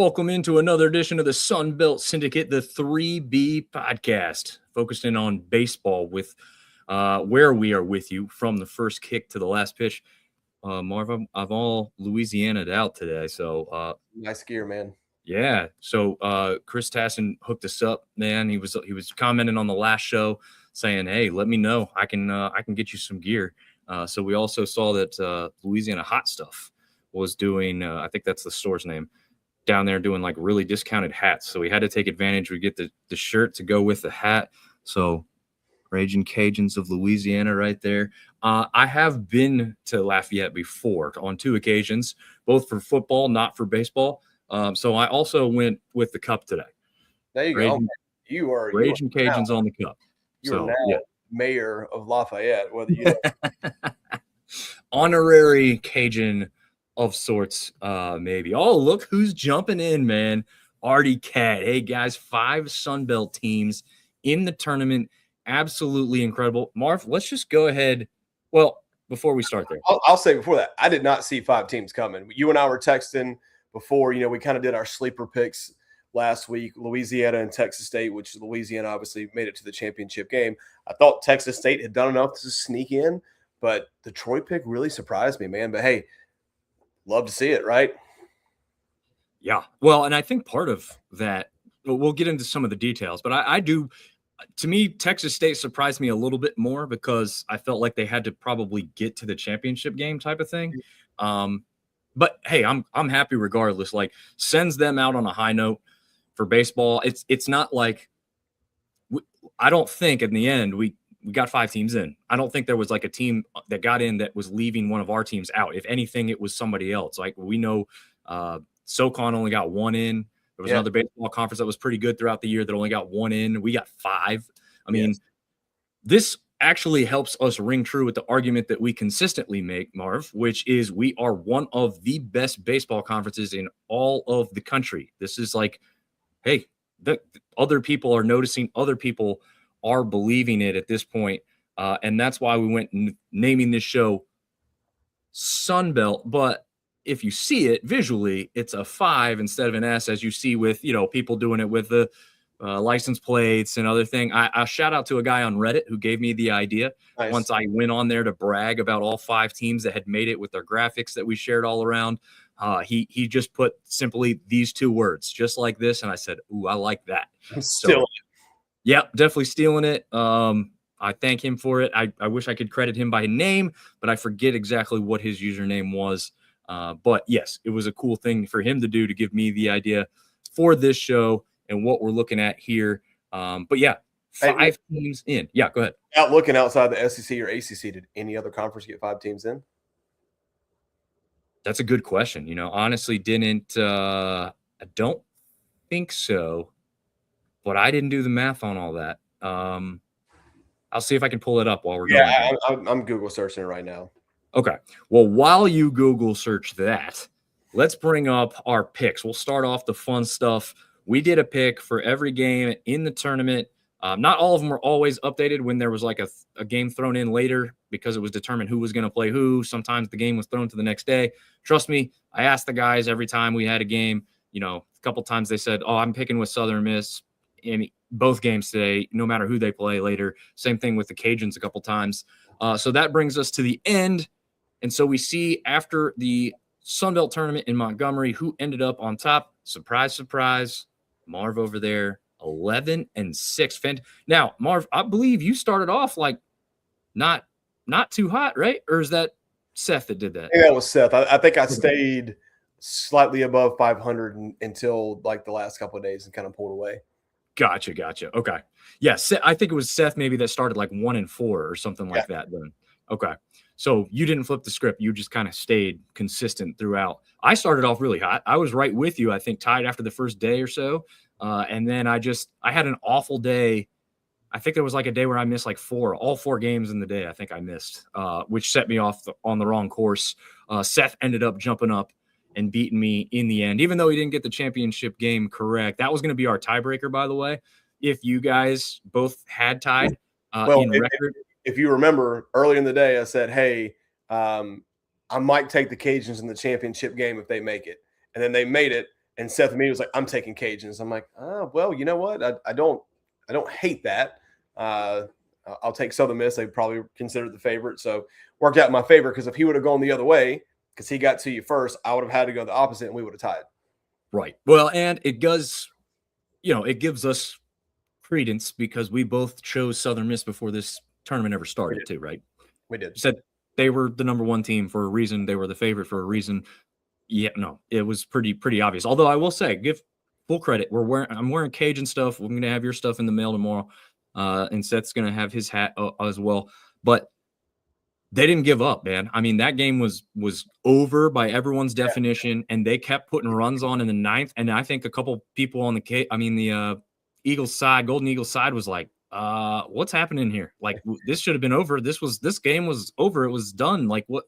welcome into another edition of the Sun Belt Syndicate, the 3B podcast, focused in on baseball with where we are with you from the first kick to the last pitch. Marv, I've all Louisiana'd out today, so nice gear, man. Yeah, so Chris Tassin hooked us up, man. He was commenting on the last show, saying, "Hey, let me know. I can get you some gear." So we also saw that Louisiana Hot Stuff was doing. I think that's the store's name. Down there doing like really discounted hats. So we had to take advantage. We get the shirt to go with the hat. So Raging Cajuns of Louisiana right there. I have been to Lafayette before on 2 occasions, both for football, not for baseball. So I also went with the cup today. There you go. You are Raging Cajuns now, on the cup. You are now mayor of Lafayette, whether you honorary Cajun of sorts, maybe. Oh, look who's jumping in, man. Artie Cat. Hey, guys, 5 Sun Belt teams in the tournament. Absolutely incredible. Marv, let's just go ahead. Well, before we start there. I'll say before that, I did not see 5 teams coming. You and I were texting before, we kind of did our sleeper picks last week, Louisiana and Texas State, which Louisiana obviously made it to the championship game. I thought Texas State had done enough to sneak in, but the Troy pick really surprised me, man. But, hey, love to see it, right? Yeah. Well, and I think part of that, we'll get into some of the details, but I do, to me, Texas State surprised me a little bit more because I felt like they had to probably get to the championship game type of thing. But hey, I'm happy regardless. Like, sends them out on a high note for baseball. It's not like I don't think in the end we got 5 teams in. I don't think there was like a team that got in that was leaving one of our teams out. If anything, it was somebody else. Like we know SoCon only got 1 in. There was another baseball conference that was pretty good throughout the year that only got 1 in. We got 5. I mean, this actually helps us ring true with the argument that we consistently make, Marv, which is we are one of the best baseball conferences in all of the country. This is like, hey, other people are noticing, other people are believing it at this point. And that's why we went naming this show Sun Belt. But if you see it visually, it's a 5 instead of an S, as you see with, people doing it with the license plates and other thing. I shout out to a guy on Reddit who gave me the idea. Nice. Once I went on there to brag about all 5 teams that had made it with their graphics that we shared all around. He just put simply these 2 words, just like this. And I said, ooh, I like that. Stealing it. Yeah, definitely stealing it. I thank him for it. I wish I could credit him by name, but I forget exactly what his username was. But yes, it was a cool thing for him to do to give me the idea for this show and what we're looking at here. But yeah, 5 teams in. Yeah, go ahead. Out looking outside the SEC or ACC, did any other conference get 5 teams in? That's a good question. Honestly, didn't. I don't think so, but I didn't do the math on all that. I'll see if I can pull it up while we're going. Yeah, I'm Google searching it right now. Okay. Well, while you Google search that, let's bring up our picks. We'll start off the fun stuff. We did a pick for every game in the tournament. Not all of them were always updated when there was like a game thrown in later because it was determined who was going to play who. Sometimes the game was thrown to the next day. Trust me, I asked the guys every time we had a game. A couple times they said, "Oh, I'm picking with Southern Miss in both games today, no matter who they play later." Same thing with the Cajuns a couple times. So that brings us to the end. And so we see after the Sun Belt tournament in Montgomery, who ended up on top. Surprise, surprise. Marv over there, 11-6. Now, Marv, I believe you started off like not too hot, right? Or is that Seth that did that? Yeah, that was Seth. I think I stayed slightly above 500 until like the last couple of days and kind of pulled away. Gotcha. Okay. Yeah, I think it was Seth maybe that started like 1-4 or something like that then. Okay. So you didn't flip the script. You just kind of stayed consistent throughout. I started off really hot. I was right with you, I think, tied after the first day or so. And then I had an awful day. I think there was like a day where I missed like all 4 games in the day. I think I missed, which set me off on the wrong course. Seth ended up jumping up and beating me in the end, even though he didn't get the championship game correct. That was going to be our tiebreaker, by the way. If you guys both had tied in record. If you remember earlier in the day, I said, hey, I might take the Cajuns in the championship game if they make it. And then they made it. And Seth immediately was like, "I'm taking Cajuns." I'm like, "Oh, well, you know what? I don't hate that. Uh, I'll take Southern Miss. They probably considered the favorite, so worked out in my favor. Because if he would have gone the other way, because he got to you first, I would have had to go the opposite, and we would have tied. Right. Well, and it does, it gives us credence because we both chose Southern Miss before this tournament ever We started, did. too, right? We did. You said they were the number one team for a reason. They were the favorite for a reason. Yeah, no, it was pretty obvious. Although I will say, give full credit. I'm wearing Cajun stuff. We're gonna have your stuff in the mail tomorrow, and Seth's gonna have his hat as well. But they didn't give up, man. I mean, that game was over by everyone's definition, and they kept putting runs on in the ninth. And I think a couple people on the Eagles side, Golden Eagles side, was like, what's happening here? Like, this should have been over. This game was over. It was done. Like, what,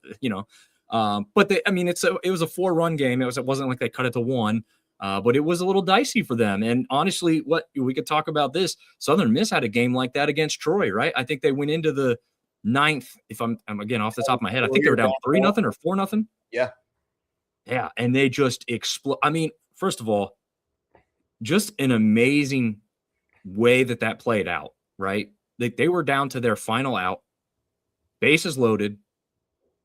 but it was a 4-run game. It wasn't like they cut it to 1. But it was a little dicey for them. And honestly, what we could talk about this, Southern Miss had a game like that against Troy, right? I think they went into the ninth. If I'm again off the top of my head, I think they were down 3-0 or 4-0. Yeah. Yeah. And they just explode. I mean, first of all, just an amazing way that played out, right? They were down to their final out, bases loaded.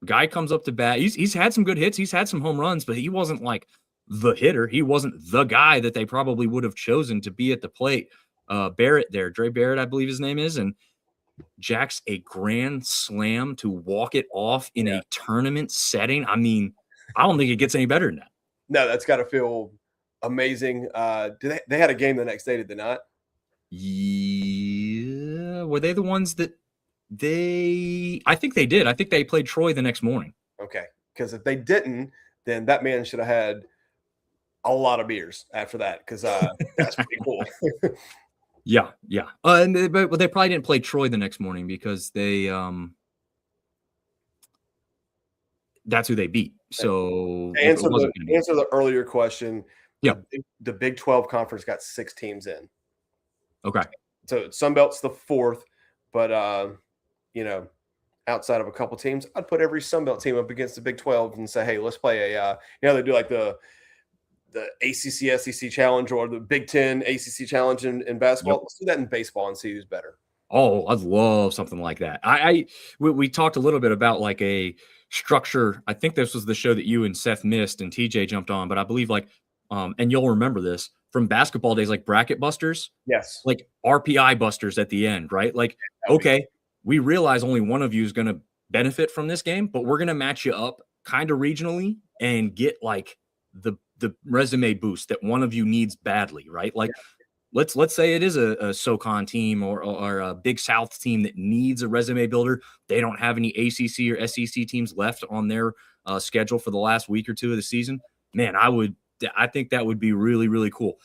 Guy comes up to bat. He's had some good hits. He's had some home runs, but he wasn't like the hitter. He wasn't the guy that they probably would have chosen to be at the plate. Barrett there, Dre Barrett, I believe his name is, and jacks a grand slam to walk it off in a tournament setting. I mean, I don't think it gets any better than that. No, that's got to feel amazing. They had a game the next day, did they not? Yeah. Were they the ones that I think they did. I think they played Troy the next morning. Okay. Because if they didn't, then that man should have had a lot of beers after that, because that's pretty cool. Yeah. But they probably didn't play Troy the next morning because they that's who they beat. So to answer the earlier question, yeah, the Big 12 conference got 6 teams in. Okay. So Sunbelt's the 4th, but outside of a couple teams, I'd put every Sunbelt team up against the Big 12 and say, hey, let's play they do like the ACC SEC challenge or the Big 10 ACC challenge in basketball. Yep. Let's do that in baseball and see who's better. Oh, I'd love something like that. We talked a little bit about like a structure. I think this was the show that you and Seth missed and TJ jumped on, but I believe and you'll remember this from basketball days, like bracket busters. Yes. Like RPI busters at the end, right? Like, okay, we realize only one of you is going to benefit from this game, but we're going to match you up kind of regionally and get like the resume boost that one of you needs badly, right? Like, let's say it is a SoCon team or a Big South team that needs a resume builder. They don't have any ACC or SEC teams left on their schedule for the last week or two of the season. Man, I think that would be really, really cool.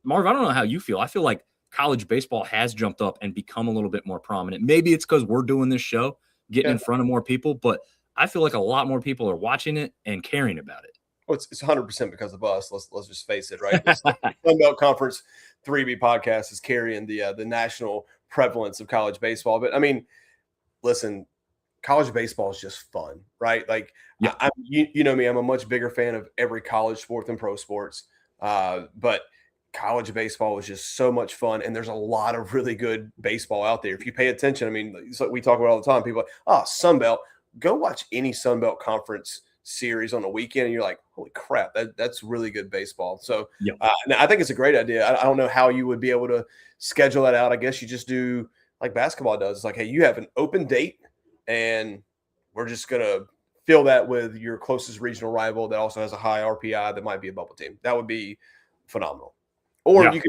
Marv, I don't know how you feel. I feel like college baseball has jumped up and become a little bit more prominent. Maybe it's because we're doing this show, getting in front of more people, but I feel like a lot more people are watching it and caring about it. Well, it's 100% because of us. Let's just face it, right? Sunbelt Conference 3B podcast is carrying the national prevalence of college baseball. But I mean, listen, college baseball is just fun, right? Like, yeah. You know me, I'm a much bigger fan of every college sport than pro sports. But college baseball is just so much fun, and there's a lot of really good baseball out there. If you pay attention, I mean, it's like we talk about all the time. People are like, Sunbelt. Go watch any Sunbelt Conference series on a weekend, and you're like, holy crap, that's really good baseball. So I think it's a great idea. I don't know how you would be able to schedule that out. I guess you just do like basketball does. It's like, hey, you have an open date, and we're just gonna fill that with your closest regional rival that also has a high RPI that might be a bubble team. That would be phenomenal. Or you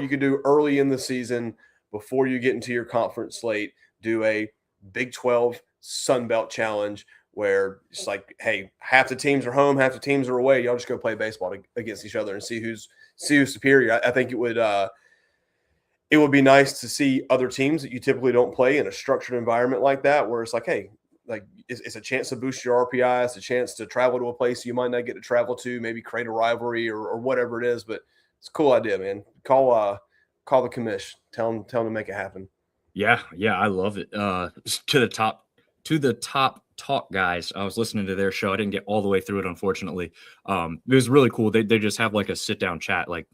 could do early in the season before you get into your conference slate, do a Big 12 Sunbelt challenge where it's like, hey, half the teams are home, half the teams are away. Y'all just go play baseball against each other and see who's superior. I think it would be nice to see other teams that you typically don't play in a structured environment like that, where it's like, hey, like it's a chance to boost your RPI. It's a chance to travel to a place you might not get to travel to, maybe create a rivalry or whatever it is. But it's a cool idea, man. Call the commish. Tell them to make it happen. Yeah, I love it. To the top to the Top Talk guys. I was listening to their show. I didn't get all the way through it, unfortunately. It was really cool. They just have like a sit down chat. Like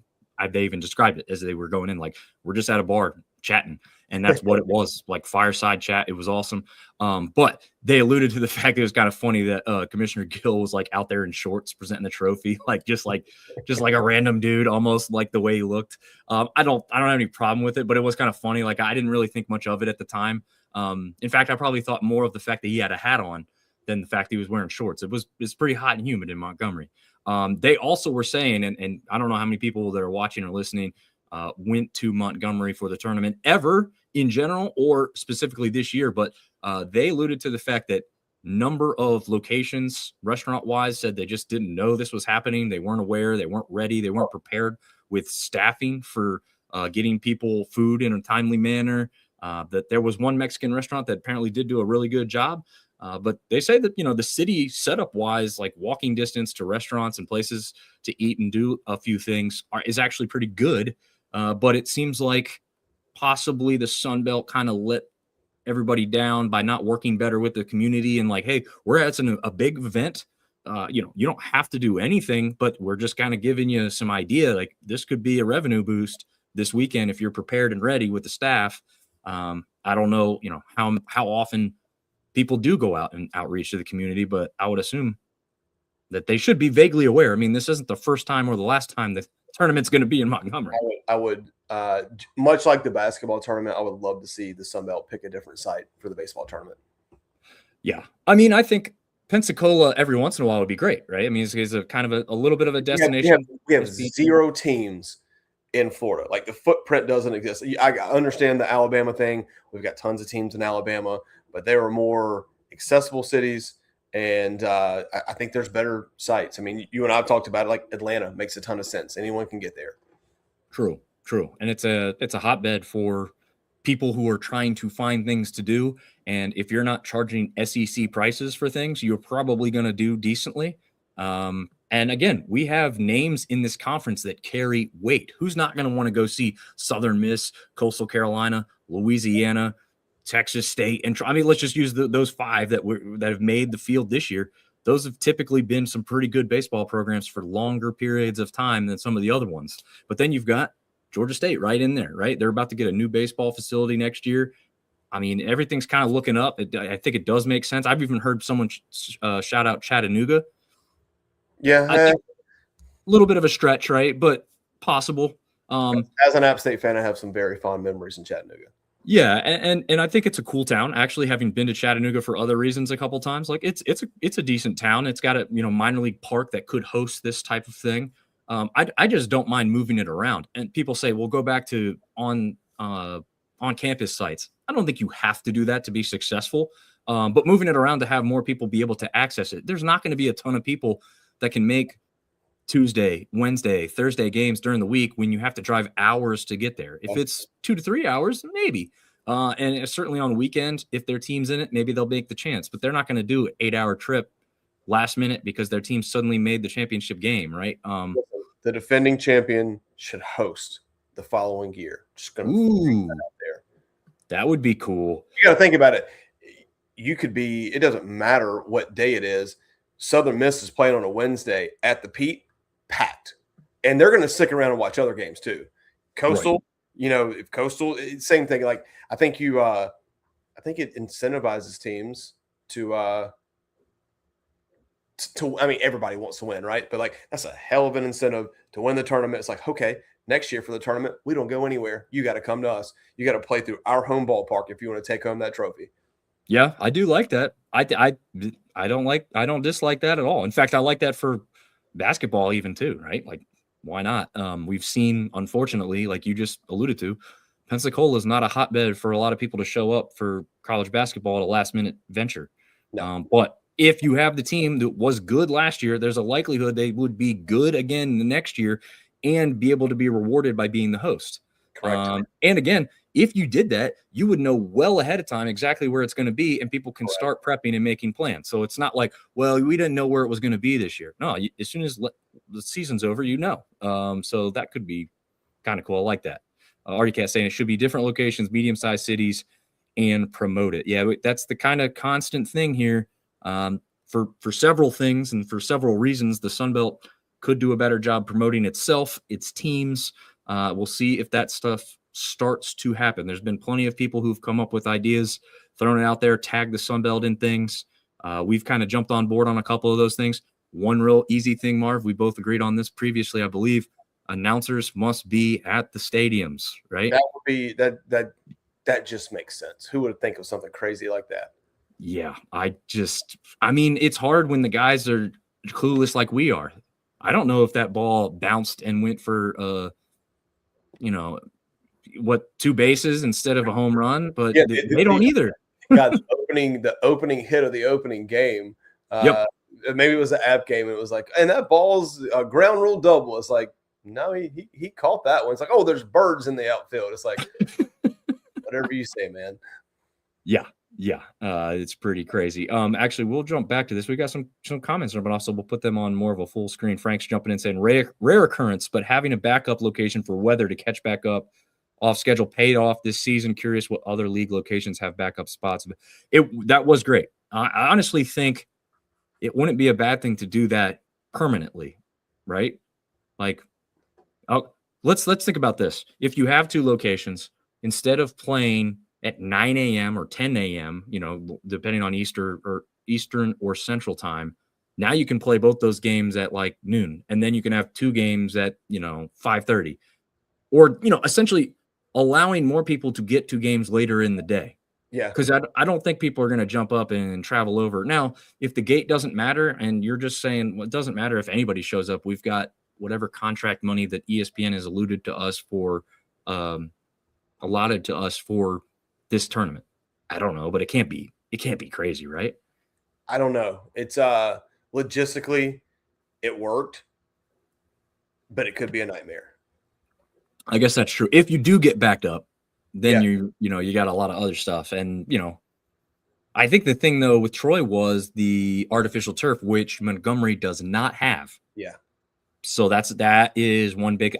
they even described it as they were going in. Like we're just at a bar chatting, and that's what it was. Like fireside chat. It was awesome. But they alluded to the fact that it was kind of funny that Commissioner Gill was like out there in shorts presenting the trophy, like just like a random dude, almost like the way he looked. I don't have any problem with it, but it was kind of funny. Like I didn't really think much of it at the time. In fact, I probably thought more of the fact that he had a hat on than the fact he was wearing shorts. It's pretty hot and humid in Montgomery. They also were saying, and I don't know how many people that are watching or listening went to Montgomery for the tournament ever in general or specifically this year, but they alluded to the fact that number of locations restaurant wise said they just didn't know this was happening. They weren't aware. They weren't ready. They weren't prepared with staffing for getting people food in a timely manner. That there was one Mexican restaurant that apparently did do a really good job. But they say that, the city setup wise, like walking distance to restaurants and places to eat and do a few things is actually pretty good. But it seems like possibly the Sun Belt kind of let everybody down by not working better with the community and like, hey, we're at a big event. You don't have to do anything, but we're just kind of giving you some idea. Like this could be a revenue boost this weekend if you're prepared and ready with the staff. I don't know, how often people do go out and outreach to the community, but I would assume that they should be vaguely aware. I mean, this isn't the first time or the last time the tournament's going to be in Montgomery. I would much like the basketball tournament, I would love to see the Sun Belt pick a different site for the baseball tournament. Yeah. I mean, I think Pensacola every once in a while would be great, right? I mean, it's a kind of a little bit of a destination. We have 0 teams in Florida. Like the footprint doesn't exist. I understand the Alabama thing. We've got tons of teams in Alabama, but there are more accessible cities. And I think there's better sites. I mean, you and I have talked about it, like Atlanta makes a ton of sense. Anyone can get there. True. And it's a hotbed for people who are trying to find things to do. And if you're not charging SEC prices for things, you're probably going to do decently. And again, we have names in this conference that carry weight. Who's not going to want to go see Southern Miss, Coastal Carolina, Louisiana, Texas State? And I mean, let's just use those 5 that have made the field this year. Those have typically been some pretty good baseball programs for longer periods of time than some of the other ones. But then you've got Georgia State right in there, right? They're about to get a new baseball facility next year. I mean, everything's kind of looking up. I think it does make sense. I've even heard someone shout out Chattanooga. Yeah. A little bit of a stretch, right? But possible. As an App State fan, I have some very fond memories in Chattanooga. Yeah, and I think it's a cool town. Actually, having been to Chattanooga for other reasons a couple times, like it's a decent town. It's got a minor league park that could host this type of thing. I just don't mind moving it around. And people say, "Well, go back to on campus sites." I don't think you have to do that to be successful. But moving it around to have more people be able to access it. There's not going to be a ton of people that can make Tuesday, Wednesday, Thursday games during the week when you have to drive hours to get there. If it's 2 to 3 hours, maybe. And certainly on the weekend, if their team's in it, maybe they'll make the chance. But they're not going to do an 8-hour trip last minute because their team suddenly made the championship game, right? The defending champion should host the following year. Just going to put that out there. That would be cool. You got to think about it. You could be. It doesn't matter what day it is. Southern Miss is playing on a Wednesday at the Pete. Packed, and they're going to stick around and watch other games too. Coastal, right. If Coastal, same thing. Like I think it incentivizes teams to. I mean, everybody wants to win, right? But like that's a hell of an incentive to win the tournament. It's like, okay, next year for the tournament, we don't go anywhere. You got to come to us. You got to play through our home ballpark if you want to take home that trophy. Yeah, I do like that. I don't dislike that at all. In fact, I like that for basketball even too, right? Like why not? We've seen, unfortunately, like you just alluded to, Pensacola is not a hotbed for a lot of people to show up for college basketball at a last minute venture. No. But if you have the team that was good last year, there's a likelihood they would be good again the next year and be able to be rewarded by being the host. Correct. And again, if you did that, you would know well ahead of time exactly where it's going to be, and people can start prepping and making plans. So it's not like, well, we didn't know where it was going to be this year. No, as soon as the season's over, so that could be kind of cool. I like that. RDCat saying it should be different locations, medium-sized cities, and promote it. Yeah, that's the kind of constant thing here. For several things and for several reasons, the Sun Belt could do a better job promoting itself, its teams. We'll see if that stuff starts to happen. There's been plenty of people who've come up with ideas, thrown it out there, tagged the Sun Belt in things. We've kind of jumped on board on a couple of those things. One real easy thing, Marv, we both agreed on this previously, I believe. Announcers must be at the stadiums, right? That would be that just makes sense. Who would think of something crazy like that? Yeah, I mean, it's hard when the guys are clueless like we are. I don't know if that ball bounced and went for two bases instead of a home run, but Yeah, they don't either. God, the opening hit of the opening game. Yep. Maybe it was an app game. It was like, and that ball's a ground rule double. It's like, no, he caught that one. It's like, oh, there's birds in the outfield. It's like, whatever you say, man. Yeah. It's pretty crazy. Actually, we'll jump back to this. We got some comments, but also we'll put them on more of a full screen. Frank's jumping in saying rare occurrence, but having a backup location for weather to catch back up off schedule paid off this season. Curious what other league locations have backup spots. That was great. I honestly think it wouldn't be a bad thing to do that permanently, right? Like, let's think about this. If you have two locations, instead of playing at 9 a.m. or 10 a.m., depending on Eastern or Central time, now you can play both those games at like noon, and then you can have two games at 5:30, or essentially allowing more people to get to games later in the day. Yeah, because I don't think people are going to jump up and travel over. Now, if the gate doesn't matter, and you're just saying, well, it doesn't matter if anybody shows up, we've got whatever contract money that ESPN has alluded to us for, allotted to us for this tournament. I don't know, but it can't be crazy, right? I don't know. It's logistically it worked, but it could be a nightmare. I guess that's true. If you do get backed up, then you got a lot of other stuff. And I think the thing though with Troy was the artificial turf, which Montgomery does not have. Yeah. So that is one big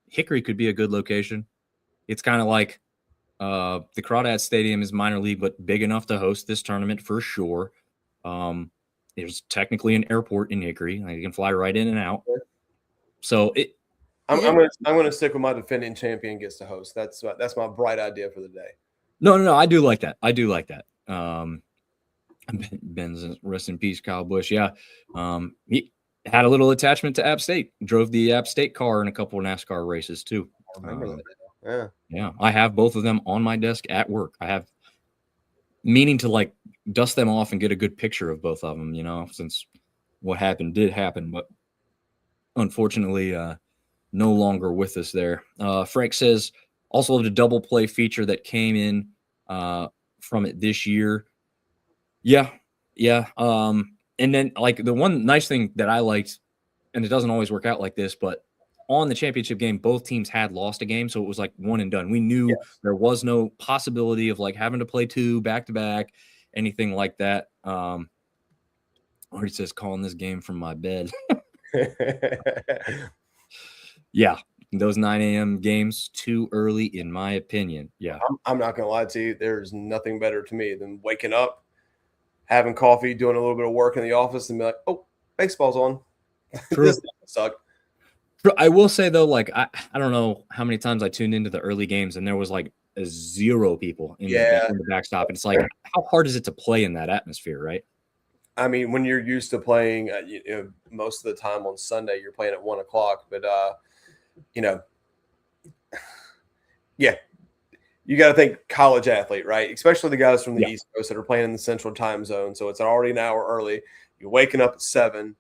Hickory could be a good location. It's kind of like the Crawdad Stadium is minor league, but big enough to host this tournament for sure. There's technically an airport in Hickory. You can fly right in and out. So I'm gonna stick with my defending champion gets to host. That's my bright idea for the day. No. I do like that. Ben's rest in peace, Kyle Busch. Yeah. He had a little attachment to App State. Drove the App State car in a couple of NASCAR races too. I remember that. Yeah. I have both of them on my desk at work. I have meaning to like dust them off and get a good picture of both of them, since what happened did happen, but unfortunately, no longer with us there. Frank says also the double play feature that came in from it this year. Yeah. And then like the one nice thing that I liked, and it doesn't always work out like this, but on the championship game, both teams had lost a game. So it was like one and done. We knew there was no possibility of like having to play two back to back, anything like that. Already says calling this game from my bed. Yeah, those 9 a.m. games too early, in my opinion. Yeah, I'm not gonna lie to you. There's nothing better to me than waking up, having coffee, doing a little bit of work in the office, and be like, "Oh, baseball's on." This doesn't suck. I will say though, like I don't know how many times I tuned into the early games, and there was like zero people in the backstop. And it's like, how hard is it to play in that atmosphere, right? I mean, when you're used to playing, most of the time on Sunday, you're playing at 1 o'clock, but yeah, you got to think college athlete, right? Especially the guys from the East Coast that are playing in the Central Time Zone. So it's already an hour early. You're waking up at 7,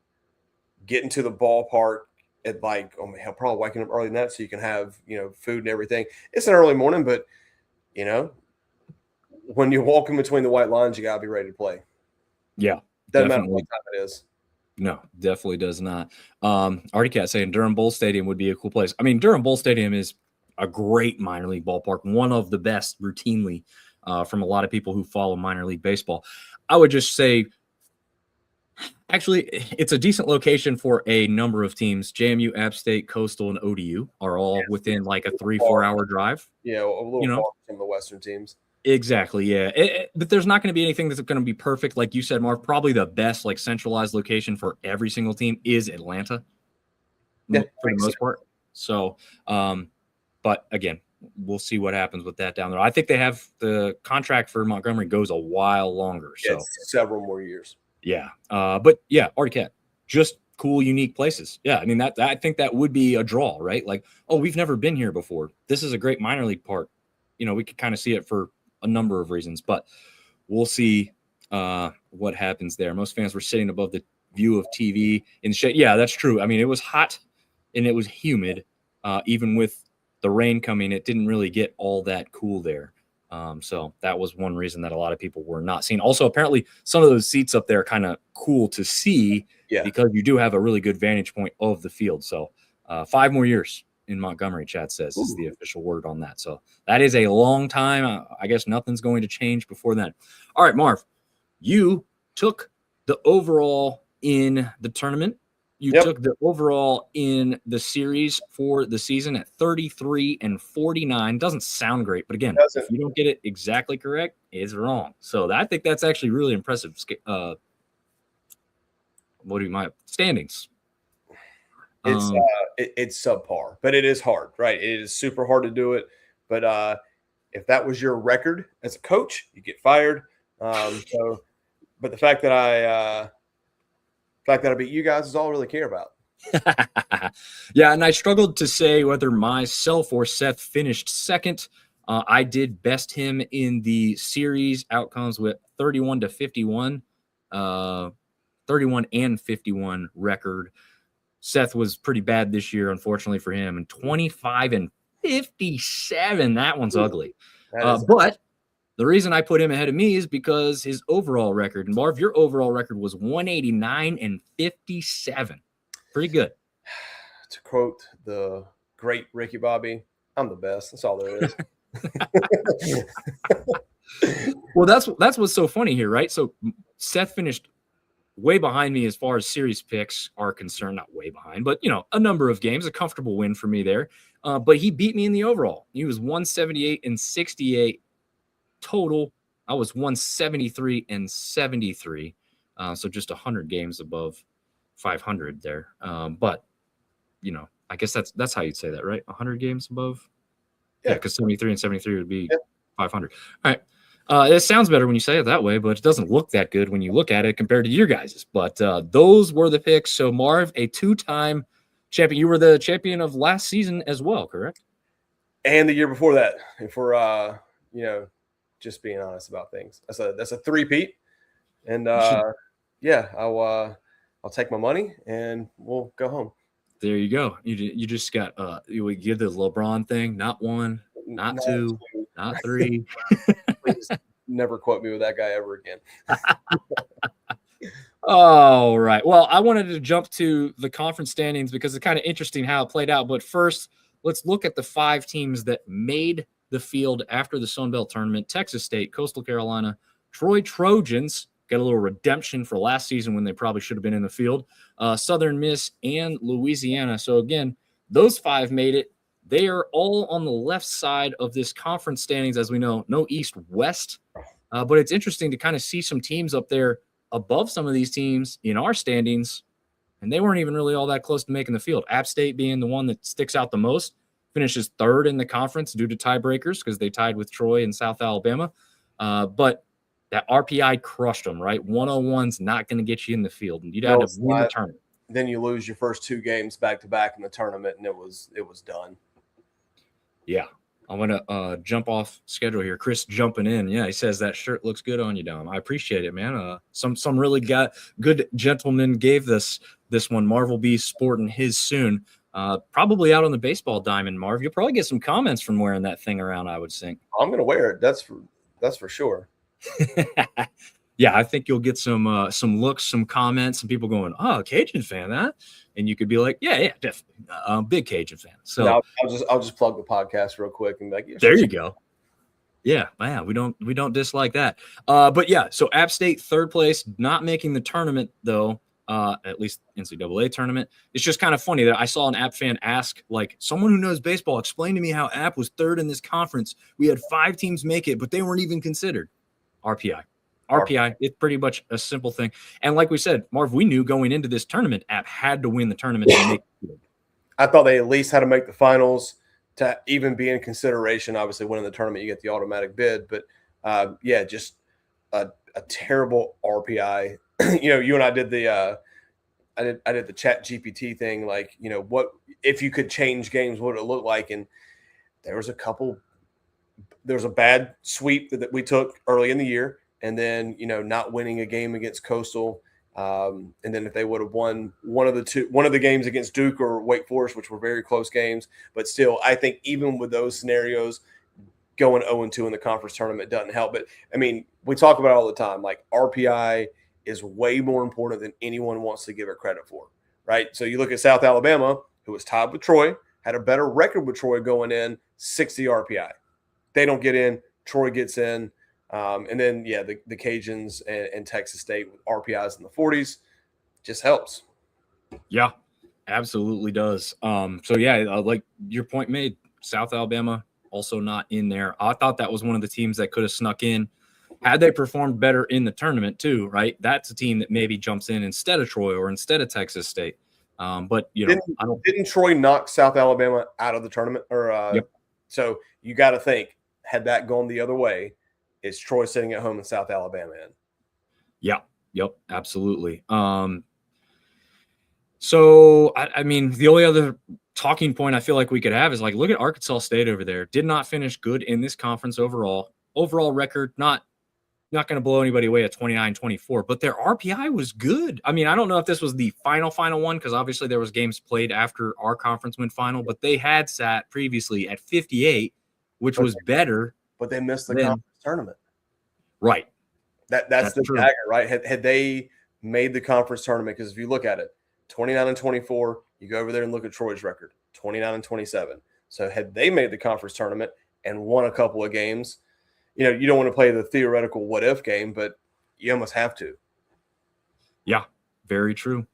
getting to the ballpark at like, probably waking up early than that so you can have, food and everything. It's an early morning, but, when you walk in between the white lines, you got to be ready to play. Yeah. Doesn't matter what time it is. No, definitely does not. Artie Cat saying Durham Bull Stadium would be a cool place. I mean, Durham Bull Stadium is a great minor league ballpark, one of the best routinely from a lot of people who follow minor league baseball. I would just say, actually, it's a decent location for a number of teams. JMU, App State, Coastal, and ODU are all within like a 3-4 hour drive. Yeah, a little far from the Western teams. Exactly. Yeah. But there's not going to be anything that's going to be perfect. Like you said, Mark, probably the best like centralized location for every single team is Atlanta Yeah, for the makes sense. most part. So, but again, we'll see what happens with that down there. I think they have the contract for Montgomery goes a while longer. So It's several more years. yeah. But yeah, Articat, just cool, unique places. Yeah. I mean, I think that would be a draw, right? Like, oh, we've never been here before. This is a great minor league park. We could kind of see it for a number of reasons, but we'll see what happens there. Most fans were sitting above the view of TV in shade. Yeah, that's true. I mean, it was hot and it was humid. Even with the rain coming, it didn't really get all that cool there. So that was one reason that a lot of people were not seeing. Also, apparently, some of those seats up there are kind of cool to see because you do have a really good vantage point of the field. So 5 more years in Montgomery, chat says, is the official word on that. So that is a long time. I guess nothing's going to change before then. All right, Marv, you took the overall in the tournament. You took the overall in the series for the season at 33-49. Doesn't sound great, but again, if you don't get it exactly correct, it's wrong. So I think that's actually really impressive. What do my standings? It's subpar, but it is hard, right? It is super hard to do it. But if that was your record as a coach, you get fired. But the fact that I beat you guys is all I really care about. Yeah, and I struggled to say whether myself or Seth finished second. I did best him in the series outcomes with 31-51, 31 and 51 record. Seth was pretty bad this year, unfortunately for him, and 25-57. That one's ugly. But the reason I put him ahead of me is because his overall record, and Marv, your overall record was 189-57. Pretty good. To quote the great Ricky Bobby, I'm the best. That's all there is. Well, that's what's so funny here, right? So Seth finished way behind me as far as series picks are concerned. Not way behind, but a number of games, a comfortable win for me there. But he beat me in the overall. He was 178-68 total. I was 173-73. So just 100 games above 500 there. But I guess that's how you'd say that, right? 100 games above. Yeah, because 73 and 73 would be 500. All right. It sounds better when you say it that way, but it doesn't look that good when you look at it compared to your guys's. But those were the picks. So Marv, a 2-time champion. You were the champion of last season as well, correct? And the year before that, if we're just being honest about things. That's a three-peat. And I'll take my money and we'll go home. There you go. You just got you give the LeBron thing, not one, not two, not three. Please never quote me with that guy ever again. All right. Well, I wanted to jump to the conference standings because it's kind of interesting how it played out. But first, let's look at the 5 teams that made the field after the Sun Belt tournament. Texas State, Coastal Carolina, Troy Trojans got a little redemption for last season when they probably should have been in the field. Southern Miss and Louisiana. So again, those 5 made it. They are all on the left side of this conference standings, as we know, no east-west. But it's interesting to kind of see some teams up there above some of these teams in our standings, and they weren't even really all that close to making the field. App State being the one that sticks out the most, finishes 3rd in the conference due to tiebreakers because they tied with Troy and South Alabama. But that RPI crushed them, right? 101's not going to get you in the field. And you'd have to win the tournament. Then you lose your first 2 games back-to-back in the tournament, and it was done. Yeah. I'm going to jump off schedule here. Chris jumping in. Yeah, he says that shirt looks good on you, Dom. I appreciate it, man. Some really good gentlemen gave this one. Marv will be sporting his soon. Probably out on the baseball diamond, Marv. You'll probably get some comments from wearing that thing around, I would think. I'm going to wear it. That's for sure. Yeah, I think you'll get some looks, some comments, some people going, "Oh, Cajun fan, huh?" And you could be like, "Yeah, definitely, big Cajun fan." So no, I'll just plug the podcast real quick and be like, yeah, there you go. Yeah, man, we don't dislike that. But yeah, so App State 3rd place, not making the tournament though. at least NCAA tournament. It's just kind of funny that I saw an App fan ask, like, someone who knows baseball, explain to me how App was third in this conference. We had 5 teams make it, but they weren't even considered. RPI. RPI, it's pretty much a simple thing. And like we said, Marv, we knew going into this tournament, App had to win the tournament to make it. I thought they at least had to make the finals to even be in consideration. Obviously, winning the tournament, you get the automatic bid. But yeah, just a terrible RPI. You and I did the I did the Chat GPT thing. Like, what if you could change games? What would it look like? And there was a bad sweep that we took early in the year, and then not winning a game against Coastal. And then if they would have won one of the games against Duke or Wake Forest, which were very close games, but still, I think even with those scenarios, going 0-2 in the conference tournament doesn't help. But I mean, we talk about it all the time. Like, RPI is way more important than anyone wants to give it credit for, right? So you look at South Alabama, who was tied with Troy, had a better record with Troy going in, 60 RPI. They don't get in, Troy gets in. And then, the Cajuns and Texas State with RPIs in the 40s just helps. Yeah, absolutely does. So, like your point made, South Alabama also not in there. I thought that was one of the teams that could have snuck in had they performed better in the tournament too, right? That's a team that maybe jumps in instead of Troy or instead of Texas State. But, didn't Troy knock South Alabama out of the tournament? Yep. So you got to think, had that gone the other way, is Troy sitting at home in South Alabama in? Yeah. Yep. Absolutely. So, I mean, the only other talking point I feel like we could have is, like, look at Arkansas State over there. Did not finish good in this conference overall. Overall record, not going to blow anybody away at 29-24, but their RPI was good. I mean, I don't know if this was the final one, because obviously there was games played after our conference went final, but they had sat previously at 58, which was better. But they missed the conference tournament. Right. That's the dagger, right? Had they made the conference tournament, because if you look at it, 29-24, you go over there and look at Troy's record, 29-27. So had they made the conference tournament and won a couple of games, you don't want to play the theoretical what if game, but you almost have to. Yeah, very true.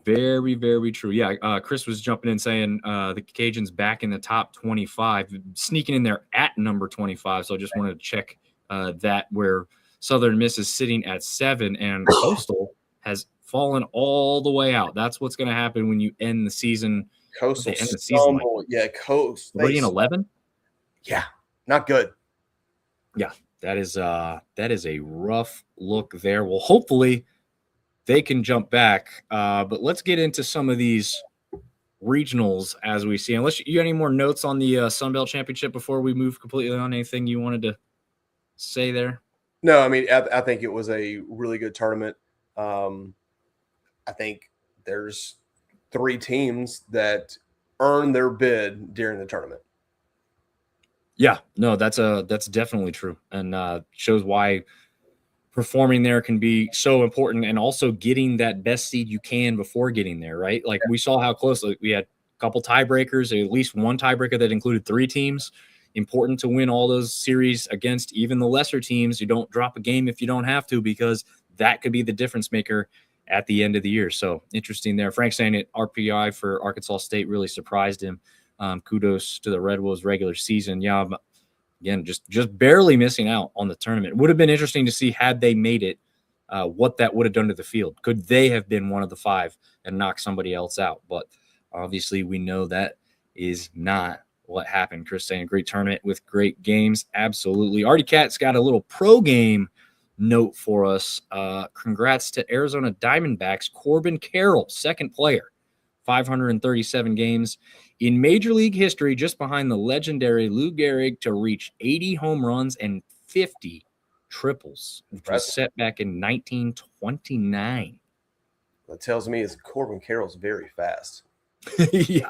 Very, very true. Yeah, Chris was jumping in saying the Cajuns back in the top 25, sneaking in there at number 25. So I just wanted to check that, where Southern Miss is sitting at 7 and Coastal has fallen all the way out. That's what's going to happen when you end the season. Coastal, Coast 30-11. Yeah, not good. Yeah, that is a rough look there. Well, hopefully they can jump back. But let's get into some of these regionals as we see. Unless you got any more notes on the Sun Belt Championship before we move completely on, anything you wanted to say there? No, I mean, I think it was a really good tournament. I think there's 3 teams that earned their bid during the tournament. Yeah, no, that's definitely true, and shows why performing there can be so important, and also getting that best seed you can before getting there, right? Like, we saw how close, like, we had a couple tiebreakers, at least one tiebreaker that included 3 teams. Important to win all those series against even the lesser teams. You don't drop a game if you don't have to, because that could be the difference maker at the end of the year. So interesting there. Frank saying it, RPI for Arkansas State really surprised him. Kudos to the Red Wolves regular season. Yeah, again, just barely missing out on the tournament. It would have been interesting to see, had they made it, what that would have done to the field. Could they have been one of the 5 and knocked somebody else out? But obviously we know that is not what happened. Chris saying, a great tournament with great games. Absolutely. Artie Cat's got a little pro game note for us. Congrats to Arizona Diamondbacks Corbin Carroll, second player, 537 games in Major League history, just behind the legendary Lou Gehrig, to reach 80 home runs and 50 triples, which was set back in 1929. That tells me is Corbin Carroll's very fast. Yeah,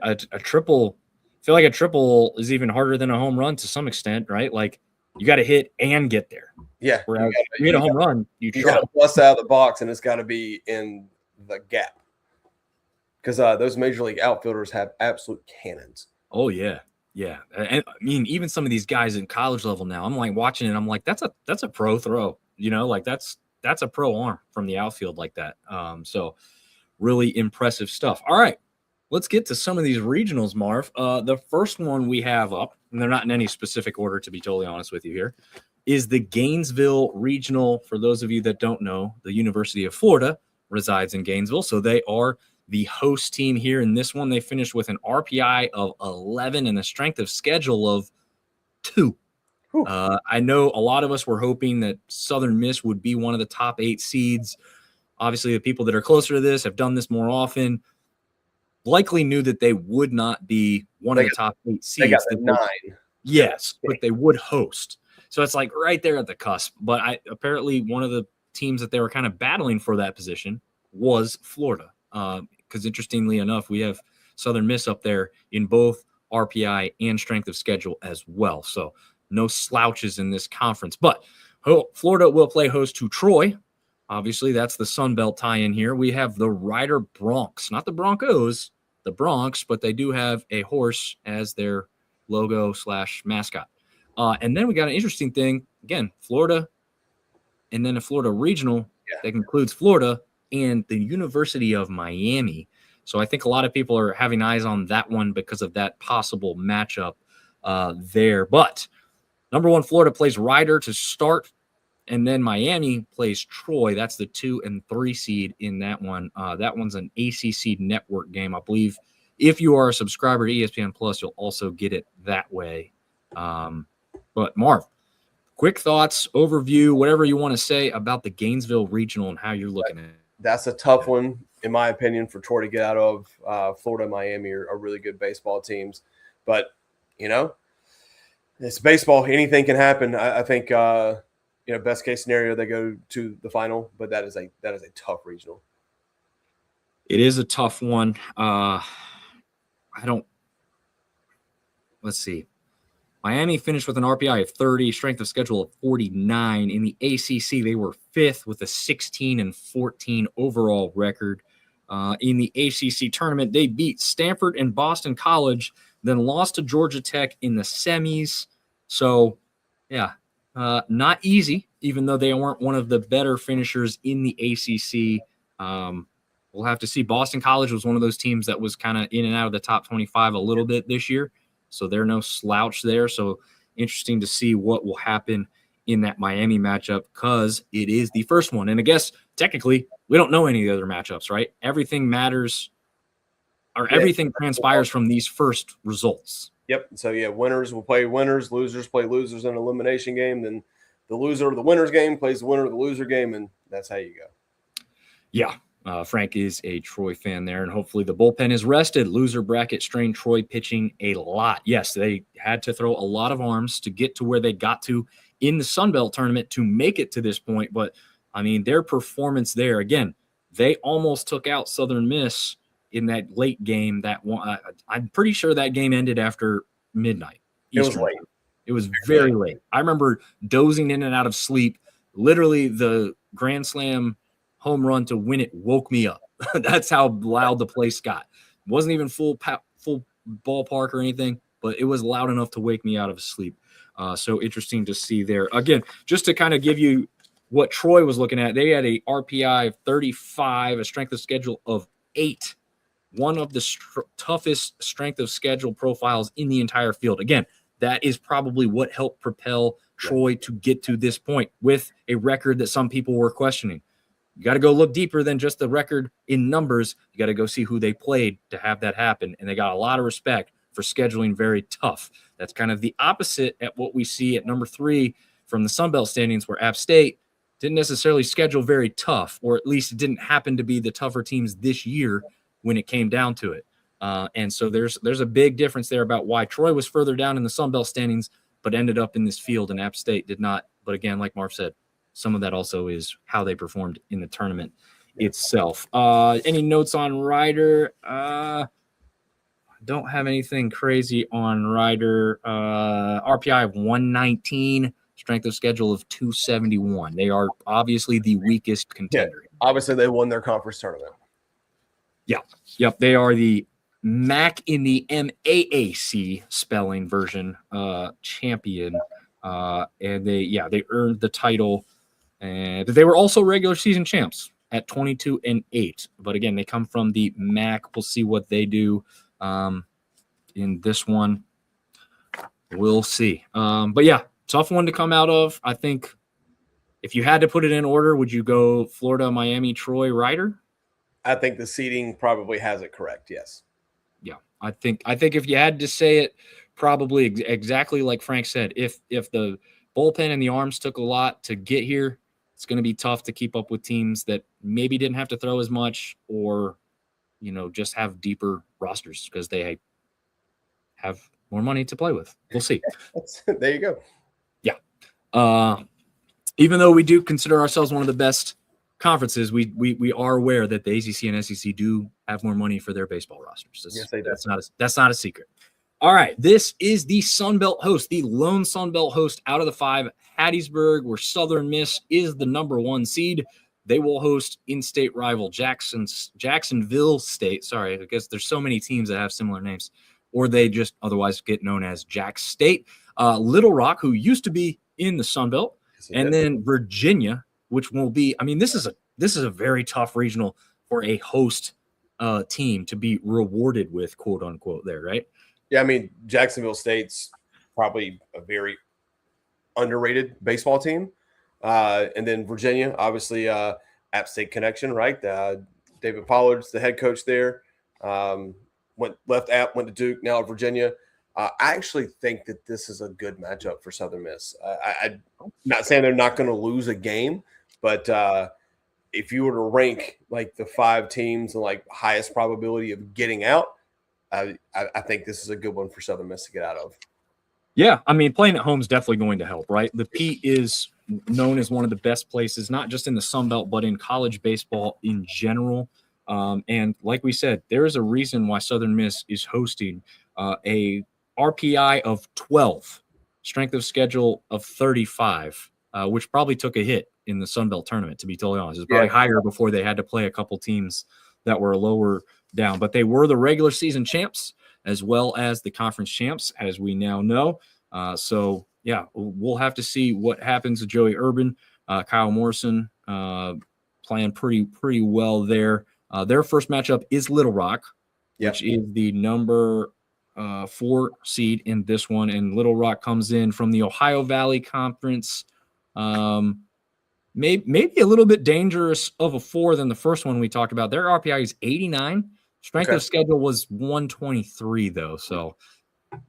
a triple. I feel like a triple is even harder than a home run to some extent, right? Like, you got to hit and get there. Yeah. Whereas you hit a home run, you got to bust out of the box, and it's got to be in the gap. Because those major league outfielders have absolute cannons. Oh, yeah. Yeah. And I mean, even some of these guys in college level now, I'm like watching it, I'm like, that's a pro throw. Like, that's that's a pro arm from the outfield like that. So really impressive stuff. All right, let's get to some of these regionals, Marv. The first one we have up, and they're not in any specific order, to be totally honest with you here, is the Gainesville Regional. For those of you that don't know, the University of Florida resides in Gainesville, so they are the host team here in this one. They finished with an RPI of 11 and a strength of schedule of 2. I know a lot of us were hoping that Southern Miss would be one of the top 8 seeds. Obviously, the people that are closer to this have done this more often. Likely knew that they would not be one of the top 8 seeds. They got the 9. Yes, but they would host. So it's like right there at the cusp. But apparently one of the teams that they were kind of battling for that position was Florida. Because interestingly enough, we have Southern Miss up there in both RPI and strength of schedule as well. So no slouches in this conference. But Florida will play host to Troy. Obviously, that's the Sun Belt tie-in here. We have the Rider Broncs, not the Broncos, the Broncs, but they do have a horse as their logo/mascot. And then we got an interesting thing. Again, Florida, and then a Florida regional that includes Florida and the University of Miami. So I think a lot of people are having eyes on that one because of that possible matchup there. But number 1, Florida plays Rider to start, and then Miami plays Troy. That's the 2 and 3 seed in that one. That one's an ACC network game. I believe if you are a subscriber to ESPN Plus, you'll also get it that way. But Marv, quick thoughts, overview, whatever you want to say about the Gainesville Regional and how you're looking at it. That's a tough one, in my opinion, for Troy to get out of. Florida and Miami are really good baseball teams. But, it's baseball. Anything can happen. I think, best case scenario, they go to the final. But that is a tough regional. It is a tough one. Let's see. Miami finished with an RPI of 30, strength of schedule of 49. In the ACC, they were 5th with a 16-14 overall record. In the ACC tournament, they beat Stanford and Boston College, then lost to Georgia Tech in the semis. So, not easy, even though they weren't one of the better finishers in the ACC. We'll have to see. Boston College was one of those teams that was kind of in and out of the top 25 a little bit this year. So they're no slouch there. So interesting to see what will happen in that Miami matchup because it is the first one. And I guess technically we don't know any of the other matchups, right? Everything matters or everything transpires from these first results. Yep. So, winners will play winners, losers play losers in an elimination game. Then the loser of the winner's game plays the winner of the loser game, and that's how you go. Yeah. Frank is a Troy fan there, and hopefully the bullpen is rested. Loser bracket strained Troy pitching a lot. Yes, they had to throw a lot of arms to get to where they got to in the Sun Belt tournament to make it to this point. But, their performance there, again, they almost took out Southern Miss in that late game. That one, I'm pretty sure that game ended after midnight. It was late. It was very late. I remember dozing in and out of sleep. Literally, the Grand Slam home run to win it woke me up. That's how loud the place got. It wasn't even full ballpark or anything, but it was loud enough to wake me out of sleep. So interesting to see there. Again, just to kind of give you what Troy was looking at, they had a RPI of 35, a strength of schedule of 8, one of the toughest strength of schedule profiles in the entire field. Again, that is probably what helped propel Troy to get to this point with a record that some people were questioning. You got to go look deeper than just the record in numbers. You got to go see who they played to have that happen. And they got a lot of respect for scheduling very tough. That's kind of the opposite at what we see at number 3 from the Sun Belt standings, where App State didn't necessarily schedule very tough, or at least it didn't happen to be the tougher teams this year when it came down to it. And so there's a big difference there about why Troy was further down in the Sun Belt standings, but ended up in this field, and App State did not. But again, like Marv said, some of that also is how they performed in the tournament itself. Any notes on Ryder? Don't have anything crazy on Ryder. RPI of 119, strength of schedule of 271. They are obviously the weakest contender. Yeah, obviously, they won their conference tournament. Yeah. Yep. They are the MAC in the MAAC spelling version champion. And they earned the title And they were also regular season champs at 22-8. But again, they come from the MAC. We'll see what they do in this one. We'll see. But yeah, tough one to come out of. I think if you had to put it in order, would you go Florida, Miami, Troy, Ryder? I think the seeding probably has it correct. Yes. Yeah, I think if you had to say it, probably exactly like Frank said. If the bullpen and the arms took a lot to get here, it's going to be tough to keep up with teams that maybe didn't have to throw as much, or just have deeper rosters because they have more money to play with. We'll see. There you go. Yeah. Even though we do consider ourselves one of the best conferences, we are aware that the ACC and SEC do have more money for their baseball rosters. Yes, they do. That's not a secret. All right, this is the Sun Belt host, the lone Sun Belt host out of the 5, Hattiesburg, where Southern Miss is the number 1 seed. They will host in-state rival Jacksonville State. Sorry, I guess there's so many teams that have similar names, or they just otherwise get known as Jack State. Little Rock, who used to be in the Sun Belt, and then Virginia, which will be. I mean, this is a very tough regional for a host team to be rewarded with, quote unquote. There, right? Yeah, I mean, Jacksonville State's probably a very underrated baseball team. And then Virginia, obviously, App State connection, right? David Pollard's the head coach there. Left App, went to Duke, now at Virginia. I actually think that this is a good matchup for Southern Miss. I'm not saying they're not going to lose a game, but if you were to rank like the 5 teams and like highest probability of getting out, I think this is a good one for Southern Miss to get out of. Yeah, I mean, playing at home is definitely going to help, right? The P is known as one of the best places, not just in the Sun Belt, but in college baseball in general. And like we said, there is a reason why Southern Miss is hosting a RPI of 12, strength of schedule of 35, which probably took a hit in the Sun Belt tournament, to be totally honest. It's probably higher before they had to play a couple teams that were lower down. But they were the regular season champs as well as the conference champs, as we now know. So, yeah, we'll have to see what happens to Joey Urban, Kyle Morrison playing pretty well there. Their first matchup is Little Rock, which is the number 4 seed in this one. And Little Rock comes in from the Ohio Valley Conference. Maybe a little bit dangerous of a 4 than the first one we talked about. Their RPI is 89. Strength of schedule was 123, though. So,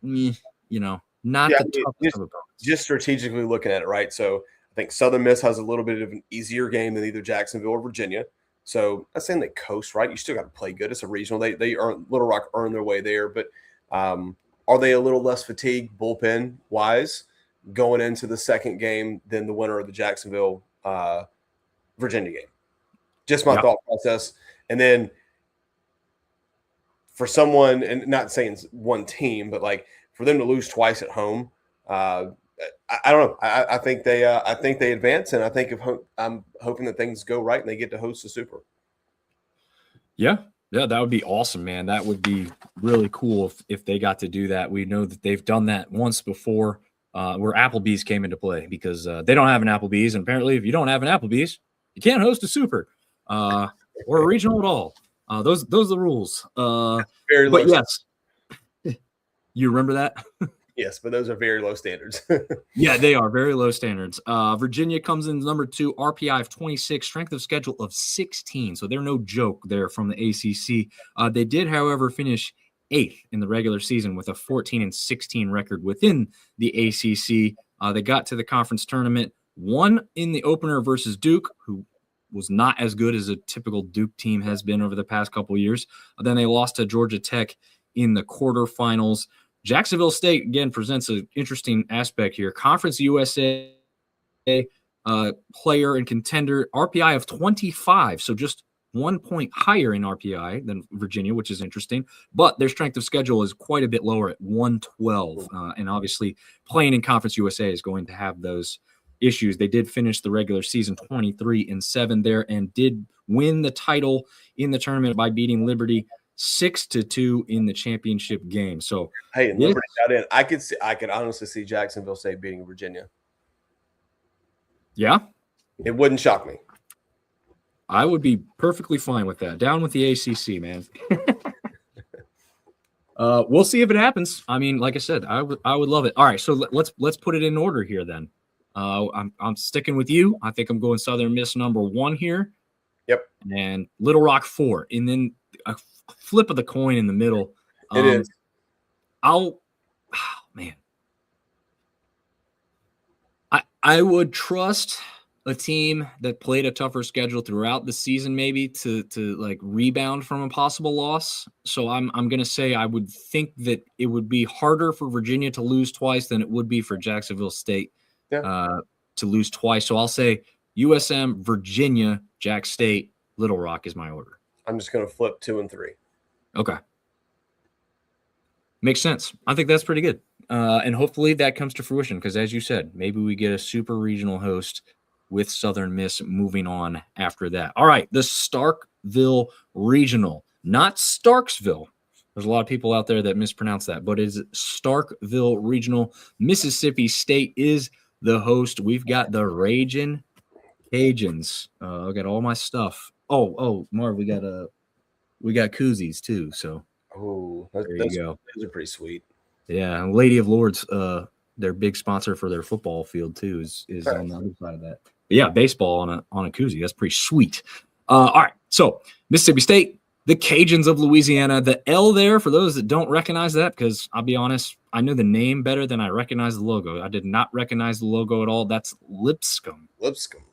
not the toughest of opponents. Just strategically looking at it, right? So I think Southern Miss has a little bit of an easier game than either Jacksonville or Virginia. So I'm saying they coast, right? You still got to play good. It's a regional. They earn, Little Rock earned their way there, but are they a little less fatigued bullpen wise going into the second game than the winner of the Jacksonville Virginia game? Just my thought process. And then for someone, and not saying one team, but like for them to lose twice at home, I don't know. I think they advance, and I think I'm hoping that things go right and they get to host the Super. Yeah, that would be awesome, man. That would be really cool if they got to do that. We know that they've done that once before, where Applebee's came into play, because they don't have an Applebee's, and apparently if you don't have an Applebee's, you can't host a Super or a regional at all. Those are the rules. Very low. But yes, you remember that? Yes, but those are very low standards. Yeah, they are very low standards. Virginia comes in number 2, RPI of 26, strength of schedule of 16. So they're no joke there from the ACC. They did, however, finish 8th in the regular season with a 14-16 record within the ACC. They got to the conference tournament, won in the opener versus Duke, who was not as good as a typical Duke team has been over the past couple of years. Then they lost to Georgia Tech in the quarterfinals. Jacksonville State, again, presents an interesting aspect here. Conference USA player and contender, RPI of 25, so just 1 point higher in RPI than Virginia, which is interesting. But their strength of schedule is quite a bit lower at 112. And obviously, playing in Conference USA is going to have those issues. They did finish the regular season 23-7 there and did win the title in the tournament by beating Liberty 6-2 in the championship game. So hey, and Liberty got in. I could honestly see Jacksonville State beating Virginia. Yeah. It wouldn't shock me. I would be perfectly fine with that. Down with the ACC, man. We'll see if it happens. I mean, like I said, I would love it. All right, so let's put it in order here then. I'm sticking with you. I think I'm going Southern Miss number 1 here. Yep. And Little Rock 4, and then a flip of the coin in the middle. It is. Man. I would trust a team that played a tougher schedule throughout the season, maybe to like rebound from a possible loss. So I'm going to say I would think that it would be harder for Virginia to lose twice than it would be for Jacksonville State to lose twice. So I'll say USM, Virginia, Jack State, Little Rock is my order. I'm just going to flip 2 and 3. Okay. Makes sense. I think that's pretty good. And hopefully that comes to fruition because, as you said, maybe we get a super regional host with Southern Miss moving on after that. All right, the Starkville Regional, not Starksville. There's a lot of people out there that mispronounce that, but it's Starkville Regional. Mississippi State is the host. We've got the Ragin' Cajuns. I got all my stuff. Oh, Marv, we got koozies too. So there you go. Those are pretty sweet. Yeah, Lady of Lords, their big sponsor for their football field too, is on the other side of that. But yeah, baseball on a koozie. That's pretty sweet. All right, so Mississippi State, the Cajuns of Louisiana. The L there, for those that don't recognize that, because I'll be honest, I knew the name better than I recognized the logo. I did not recognize the logo at all. That's Lipscomb. Lipscomb.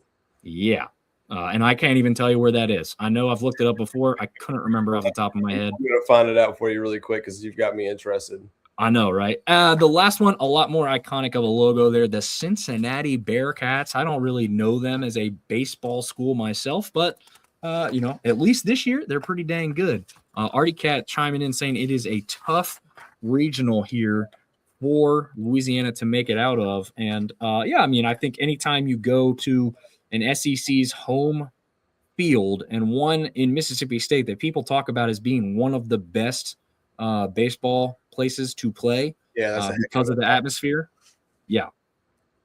Yeah. And I can't even tell you where that is. I know I've looked it up before. I couldn't remember off the top of my head. I'm going to find it out for you really quick because you've got me interested. I know, right? The last one, a lot more iconic of a logo there, the Cincinnati Bearcats. I don't really know them as a baseball school myself, but, at least this year, they're pretty dang good. Artie Cat chiming in saying it is a tough regional here for Louisiana to make it out of. And, I think anytime you go to an SEC's home field and one in Mississippi State that people talk about as being one of the best baseball places to play because of the atmosphere. Yeah.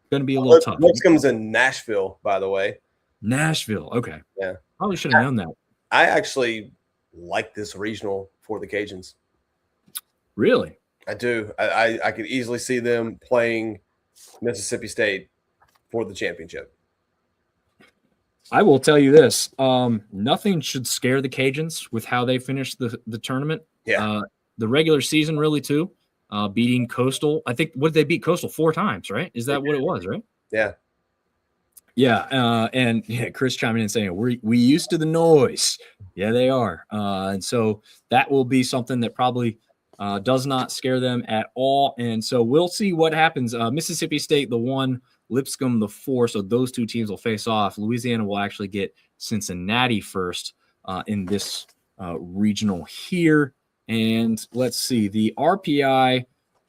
Going to be a little tough. Lipscomb's in Nashville, by the way. Nashville. Okay. Yeah. Probably should have known that. I actually like this regional for the Cajuns. Really? I do. I could easily see them playing Mississippi State for the championship. I will tell you this. Nothing should scare the Cajuns with how they finished the tournament. Yeah. The regular season, really, too. Beating Coastal. I think, what did they beat Coastal 4 times, right? Is that what it was, right? Yeah. Yeah. And Chris chiming in saying, we used to the noise. Yeah, they are. And so that will be something that probably does not scare them at all. And so we'll see what happens. Mississippi State, the 1, Lipscomb, the 4. So those 2 teams will face off. Louisiana will actually get Cincinnati first in this regional here. And let's see, the RPI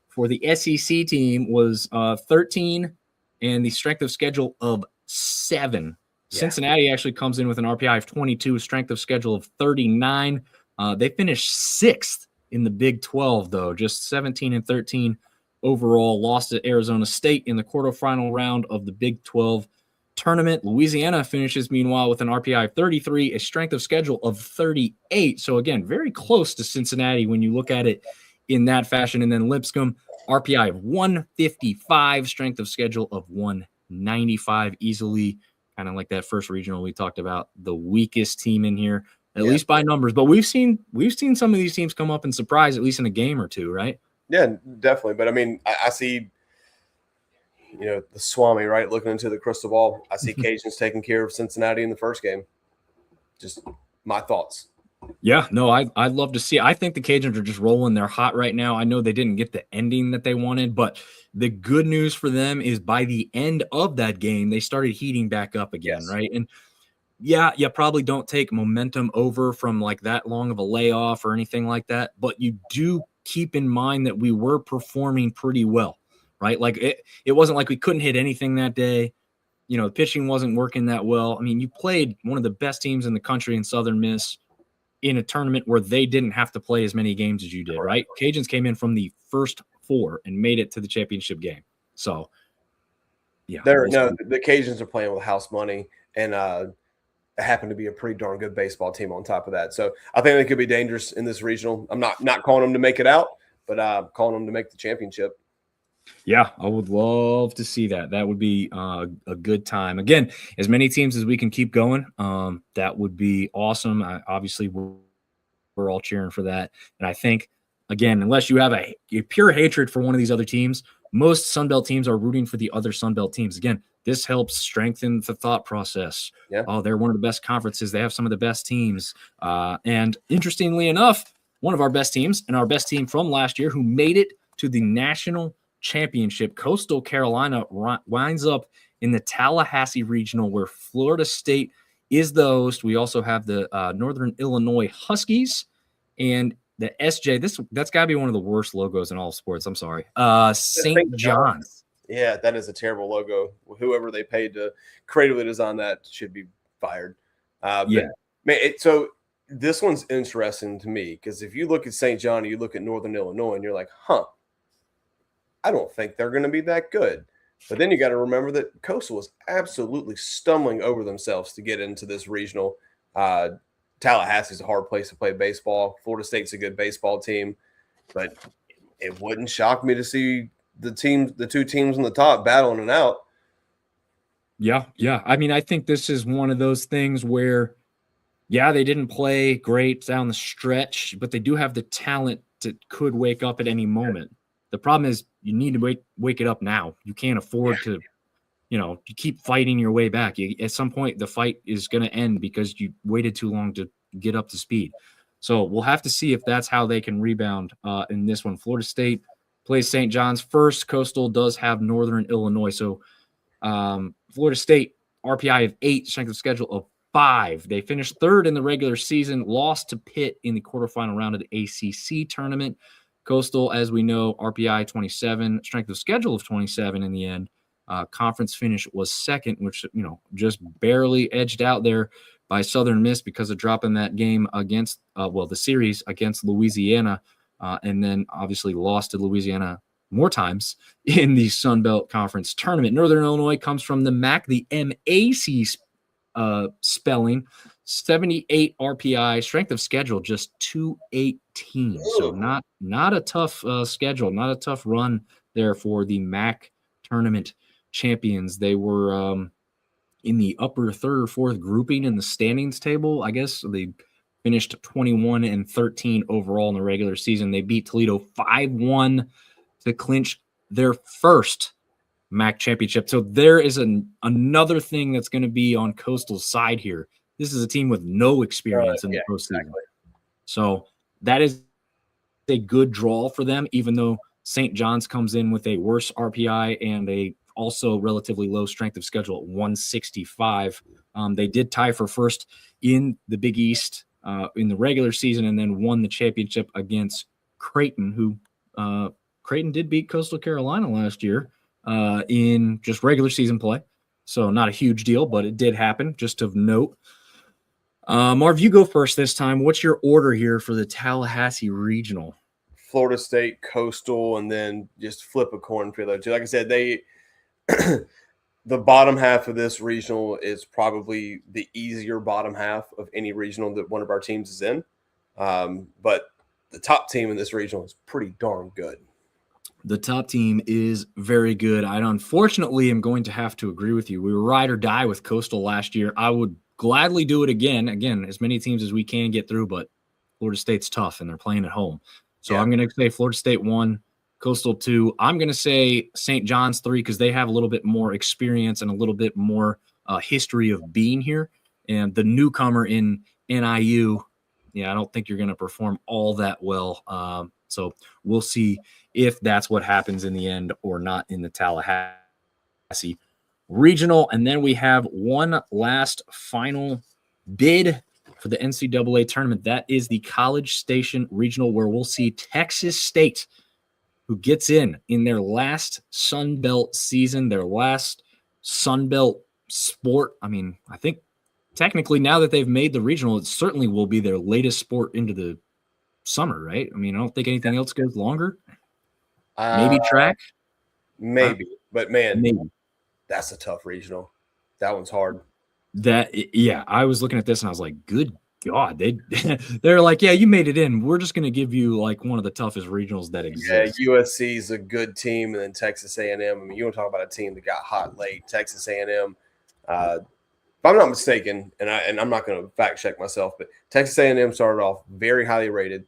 for the SEC team was 13 and the strength of schedule of 7. Yeah. Cincinnati actually comes in with an RPI of 22, strength of schedule of 39. They finished 6th in the Big 12, though, just 17 and 13 overall, lost to Arizona State in the quarterfinal round of the Big 12 tournament. Louisiana finishes, meanwhile, with an RPI of 33, a strength of schedule of 38. So, again, very close to Cincinnati when you look at it in that fashion. And then Lipscomb, RPI of 155, strength of schedule of 195, easily kind of like that first regional we talked about, the weakest team in here, at least by numbers. But we've seen some of these teams come up and surprise, at least in a game or two, right? Yeah, definitely. But, I mean, I see – the Swami, right, looking into the crystal ball. I see Cajuns taking care of Cincinnati in the first game. Just my thoughts. Yeah, no, I'd love to see. I think the Cajuns are just rolling. They're hot right now. I know they didn't get the ending that they wanted, but the good news for them is by the end of that game, they started heating back up again, right? And yeah, you probably don't take momentum over from like that long of a layoff or anything like that, but you do keep in mind that we were performing pretty well. Right? Like it wasn't like we couldn't hit anything that day. The pitching wasn't working that well. I mean, you played one of the best teams in the country in Southern Miss in a tournament where they didn't have to play as many games as you did, right? Cajuns came in from the first 4 and made it to the championship game. So, yeah. The Cajuns are playing with house money. and it happened to be a pretty darn good baseball team on top of that. So I think they could be dangerous in this regional. I'm not calling them to make it out, but calling them to make the championship. Yeah, I would love to see that. That would be a good time. Again, as many teams as we can keep going, that would be awesome. Obviously, we're all cheering for that. And I think, again, unless you have a pure hatred for one of these other teams, most Sunbelt teams are rooting for the other Sunbelt teams. Again, this helps strengthen the thought process. Yeah. Oh, they're one of the best conferences. They have some of the best teams. And interestingly enough, one of our best teams and our best team from last year who made it to the national championship, Coastal Carolina, winds up in the Tallahassee Regional, where Florida State is the host. We also have the Northern Illinois Huskies and the SJ. That's got to be one of the worst logos in all of sports. I'm sorry. St. John's. Yeah, that is a terrible logo. Whoever they paid to creatively design that should be fired. Yeah. Man, so this one's interesting to me because if you look at St. John, you look at Northern Illinois, and you're like, huh, I don't think they're going to be that good. But then you got to remember that Coastal was absolutely stumbling over themselves to get into this regional. Tallahassee's a hard place to play baseball. Florida State's a good baseball team, but it wouldn't shock me to see the two teams on the top battling it out. Yeah. I mean, I think this is one of those things where, yeah, they didn't play great down the stretch, but they do have the talent that could wake up at any moment. The problem is you need to wake it up now. You can't afford to, you keep fighting your way back. At some point, the fight is going to end because you waited too long to get up to speed. So we'll have to see if that's how they can rebound in this one. Florida State plays St. John's first. Coastal does have Northern Illinois. So Florida State, RPI of 8, strength of schedule of 5. They finished third in the regular season, lost to Pitt in the quarterfinal round of the ACC tournament. Coastal, as we know, RPI 27, strength of schedule of 27 in the end. Conference finish was second, which, just barely edged out there by Southern Miss because of dropping that game against, the series against Louisiana, and then obviously lost to Louisiana more times in the Sun Belt Conference tournament. Northern Illinois comes from the MAC, the MAC spelling, 78 RPI, strength of schedule just 218. So not a tough schedule, not a tough run there for the MAC tournament champions. They were in the upper third or fourth grouping in the standings table. I guess they finished 21-13 overall in the regular season. They beat Toledo 5-1 to clinch their first MAC championship. So there is another thing that's going to be on Coastal's side here. This is a team with no experience in the postseason. Exactly. So that is a good draw for them, even though St. John's comes in with a worse RPI and a also relatively low strength of schedule at 165. They did tie for first in the Big East in the regular season and then won the championship against Creighton, who Creighton did beat Coastal Carolina last year in just regular season play. So not a huge deal, but it did happen, just of note. Marv, you go first this time. What's your order here for the Tallahassee Regional? Florida State, Coastal, and then just flip a coin for those two. Like I said, the bottom half of this regional is probably the easier bottom half of any regional that one of our teams is in. But the top team in this regional is pretty darn good. The top team is very good. I unfortunately am going to have to agree with you. We were ride or die with Coastal last year. I would gladly do it again. Again, as many teams as we can get through, but Florida State's tough and they're playing at home. So I'm going to say Florida State 1, Coastal 2. I'm going to say St. John's 3 because they have a little bit more experience and a little bit more history of being here. And the newcomer in NIU, I don't think you're going to perform all that well. So we'll see if that's what happens in the end or not in the Tallahassee Regional. And then we have one last final bid for the NCAA tournament. That is the College Station Regional, where we'll see Texas State, who gets in their last Sun Belt season, their last Sun Belt sport. I mean, I think technically now that they've made the regional, it certainly will be their latest sport into the summer, right? I mean, I don't think anything else goes longer. Maybe track. Maybe. But, man, that's a tough regional. That one's hard. Yeah, I was looking at this and I was like, good God, they're like, yeah, you made it in. We're just going to give you like one of the toughest regionals that Yeah, exist. USC is a good team, and then Texas A&M. I mean, you want to talk about a team that got hot late. Texas A&M. If I'm not mistaken, and I'm not going to fact check myself, but Texas A&M started off very highly rated.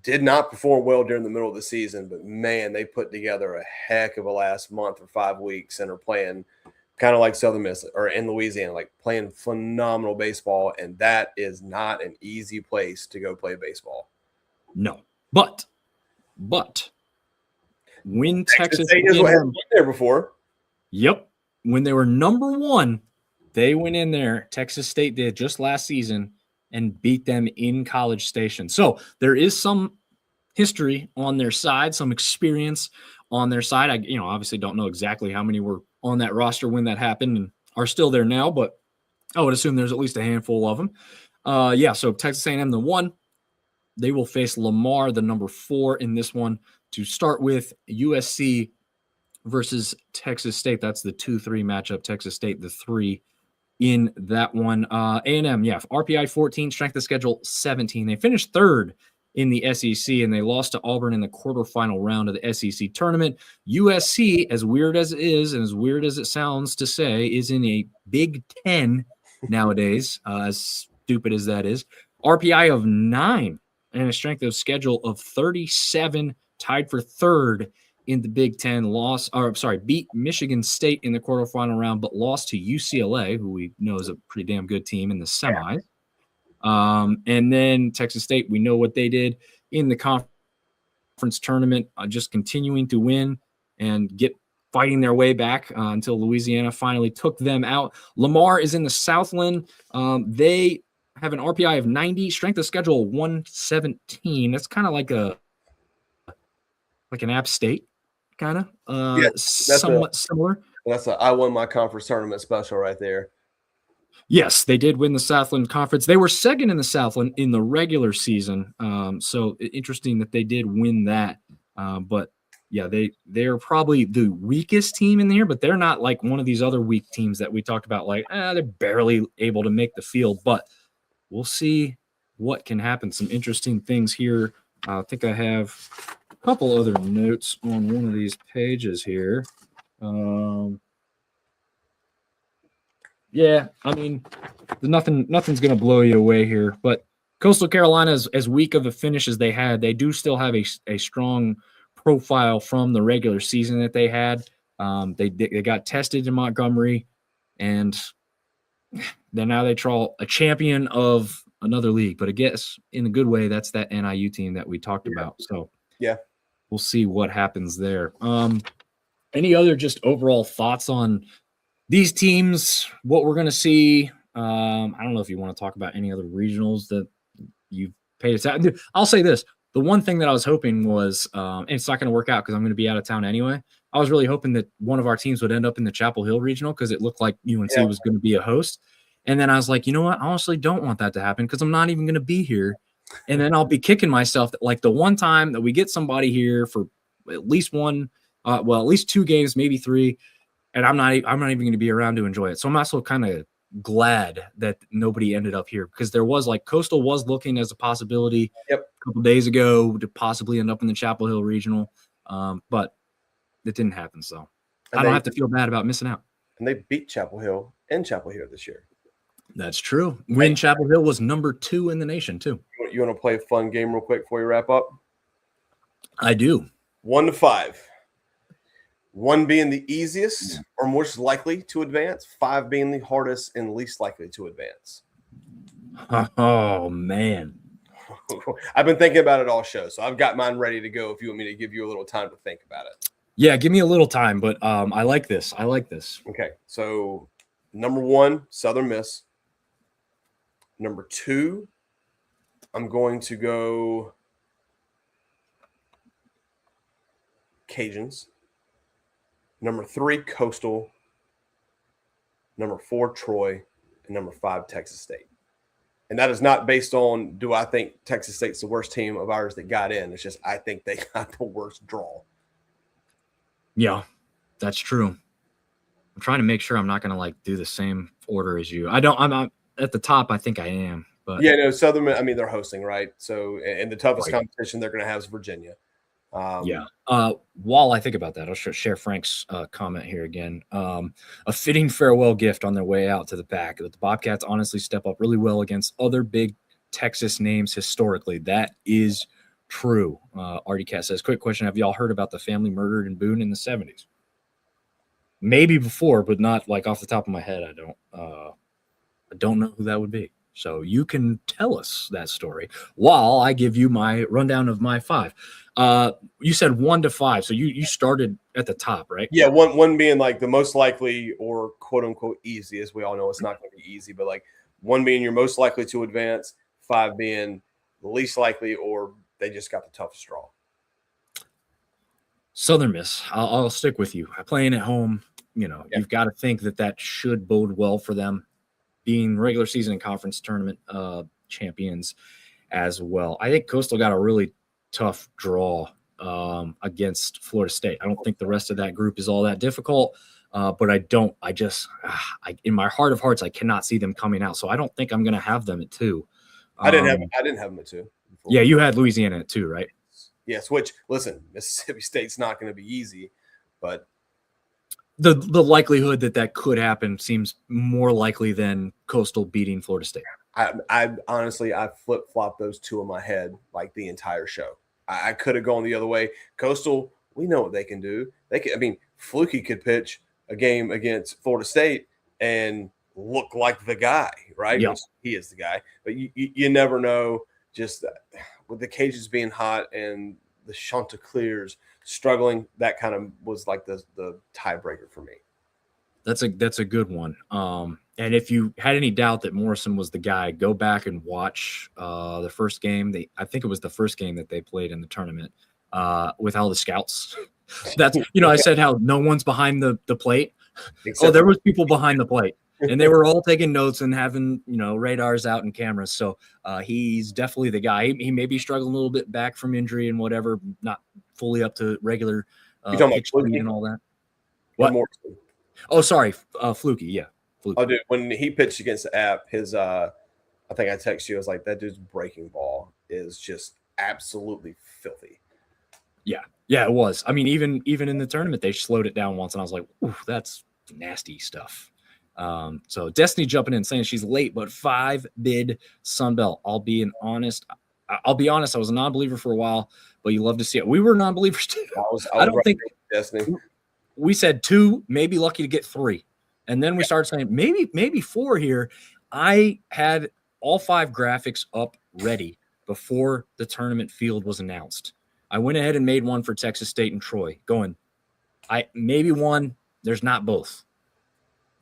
Did not perform well during the middle of the season, but man, they put together a heck of a last month or 5 weeks and are playing kind of like Southern Miss or in Louisiana, like playing phenomenal baseball. And that is not an easy place to go play baseball. No, but when Texas State has A&M, been there before. yep, when they were number 1, they went in there. Texas State did just last season and beat them in College Station. So there is some history on their side, some experience on their side. I, obviously don't know exactly how many were on that roster when that happened and are still there now, but I would assume there's at least a handful of them. Yeah, so Texas A&M, the 1, they will face Lamar, the number 4 in this one. To start with, USC versus Texas State. That's the 2-3 matchup. Texas State, the 3 in that one. A&M, yeah, RPI 14, strength of schedule 17. They finished 3rd in the SEC, and they lost to Auburn in the quarterfinal round of the SEC tournament. USC, as weird as it is and as weird as it sounds to say, is in a Big Ten nowadays, as stupid as that is. RPI of 9 and a strength of schedule of 37, tied for 3rd in the Big Ten. Beat Michigan State in the quarterfinal round, but lost to UCLA, who we know is a pretty damn good team in the semis. And then Texas State, we know what they did in the conference tournament, just continuing to win and fighting their way back until Louisiana finally took them out. Lamar is in the Southland. They have an RPI of 90, strength of schedule 117. That's kind of like an App State, kind of somewhat similar. I won my conference tournament special right there. Yes, they did win the Southland Conference. They were 2nd in the Southland in the regular season. So interesting that they did win that. But yeah, they're probably the weakest team in there, but they're not like one of these other weak teams that we talked about, like they're barely able to make the field. But we'll see what can happen. Some interesting things here. I think I have a couple other notes on one of these pages here. Yeah, I mean, nothing's going to blow you away here. But Coastal Carolina, as weak of a finish as they had, they do still have a strong profile from the regular season that they had. They got tested in Montgomery, and then now they draw a champion of another league. But I guess in a good way, that's that NIU team that we talked about. So yeah, we'll see what happens there. Any other just overall thoughts on these teams, what we're going to see? I don't know if you want to talk about any other regionals that you've paid attention to. I'll say this. The one thing that I was hoping was, and it's not going to work out because I'm going to be out of town anyway. I was really hoping that one of our teams would end up in the Chapel Hill regional because it looked like UNC was going to be a host. And then I was like, you know what? I honestly don't want that to happen because I'm not even going to be here. And then I'll be kicking myself that like the one time that we get somebody here for at least at least 2 games, maybe 3. And I'm not even going to be around to enjoy it. So I'm also kind of glad that nobody ended up here because there was like Coastal was looking as a possibility a couple days ago to possibly end up in the Chapel Hill regional. But it didn't happen. So I don't have to feel bad about missing out. And they beat Chapel Hill and Chapel Hill this year. That's true. When Chapel Hill was number 2 in the nation too. You want to play a fun game real quick before you wrap up? I do. 1 to 5. 1 being the easiest or most likely to advance, 5 being the hardest and least likely to advance. Oh, man. I've been thinking about it all show, so I've got mine ready to go if you want me to give you a little time to think about it. Yeah, give me a little time, but I like this. Okay, so number 1, Southern Miss. Number 2, I'm going to go Cajuns. Number 3, Coastal. Number 4, Troy. And number 5, Texas State. And that is not based on do I think Texas State's the worst team of ours that got in. It's just I think they got the worst draw. Yeah, that's true. I'm trying to make sure I'm not going to like do the same order as you. I'm not at the top. I think I am, but Yeah, no, Southern. I mean, they're hosting, right? So, and the toughest right. competition they're going to have is Virginia. Yeah. While I think about that, I'll share Frank's comment here again. A fitting farewell gift on their way out to the pack. That the Bobcats honestly step up really well against other big Texas names historically. That is true. Artie Cat says, quick question. Have y'all heard about the family murdered in Boone in the 70s? Maybe before, but not like off the top of my head. I don't know who that would be. So you can tell us that story while I give you my rundown of my 5. You said 1 to 5, so you started at the top, right? Yeah, one being like the most likely or quote unquote easy, as we all know, it's not going to be easy, but like 1 being you're most likely to advance, 5 being the least likely, or they just got the toughest straw. Southern Miss. I'll stick with you. Playing at home, you've got to think that should bode well for them, being regular season and conference tournament champions as well. I think Coastal got a really tough draw against Florida State. I don't think the rest of that group is all that difficult, but in my heart of hearts, I cannot see them coming out. So I don't think I'm going to have them at 2. I didn't have them at 2. Before. Yeah, you had Louisiana at 2, right? Yes. Which, listen, Mississippi State's not going to be easy, but the likelihood that could happen seems more likely than Coastal beating Florida State. I honestly flip-flopped those 2 in my head like the entire show. I could have gone the other way. Coastal, we know what they can do. Fluky could pitch a game against Florida State and look like the guy, right? Yeah. He is the guy. But you never know. Just with the Cajuns being hot and the Chanticleers struggling, that kind of was like the tiebreaker for me. That's a good one. And if you had any doubt that Morrison was the guy, go back and watch the first game. I think it was the first game that they played in the tournament with all the scouts. That's I said how no one's behind the plate. There was people behind the plate, and they were all taking notes and having radars out and cameras. So he's definitely the guy. He may be struggling a little bit back from injury and whatever, not fully up to regular pitch speed and all that. What? Oh, sorry, Fluky. Yeah, Fluky. Oh, dude, when he pitched against the App, his I think I texted you. I was like, that dude's breaking ball is just absolutely filthy. Yeah, it was. I mean, even in the tournament, they slowed it down once, and I was like, ooh, that's nasty stuff. So Destiny jumping in saying she's late, but 5 bid Sunbelt. I'll be honest. I was a non-believer for a while, but you love to see it. We were non-believers too. I don't think Destiny. We said 2, maybe lucky to get 3, and then we started saying maybe 4 here. I had all 5 graphics up ready before the tournament field was announced. I went ahead and made one for Texas State and Troy, going, maybe 1. There's not both.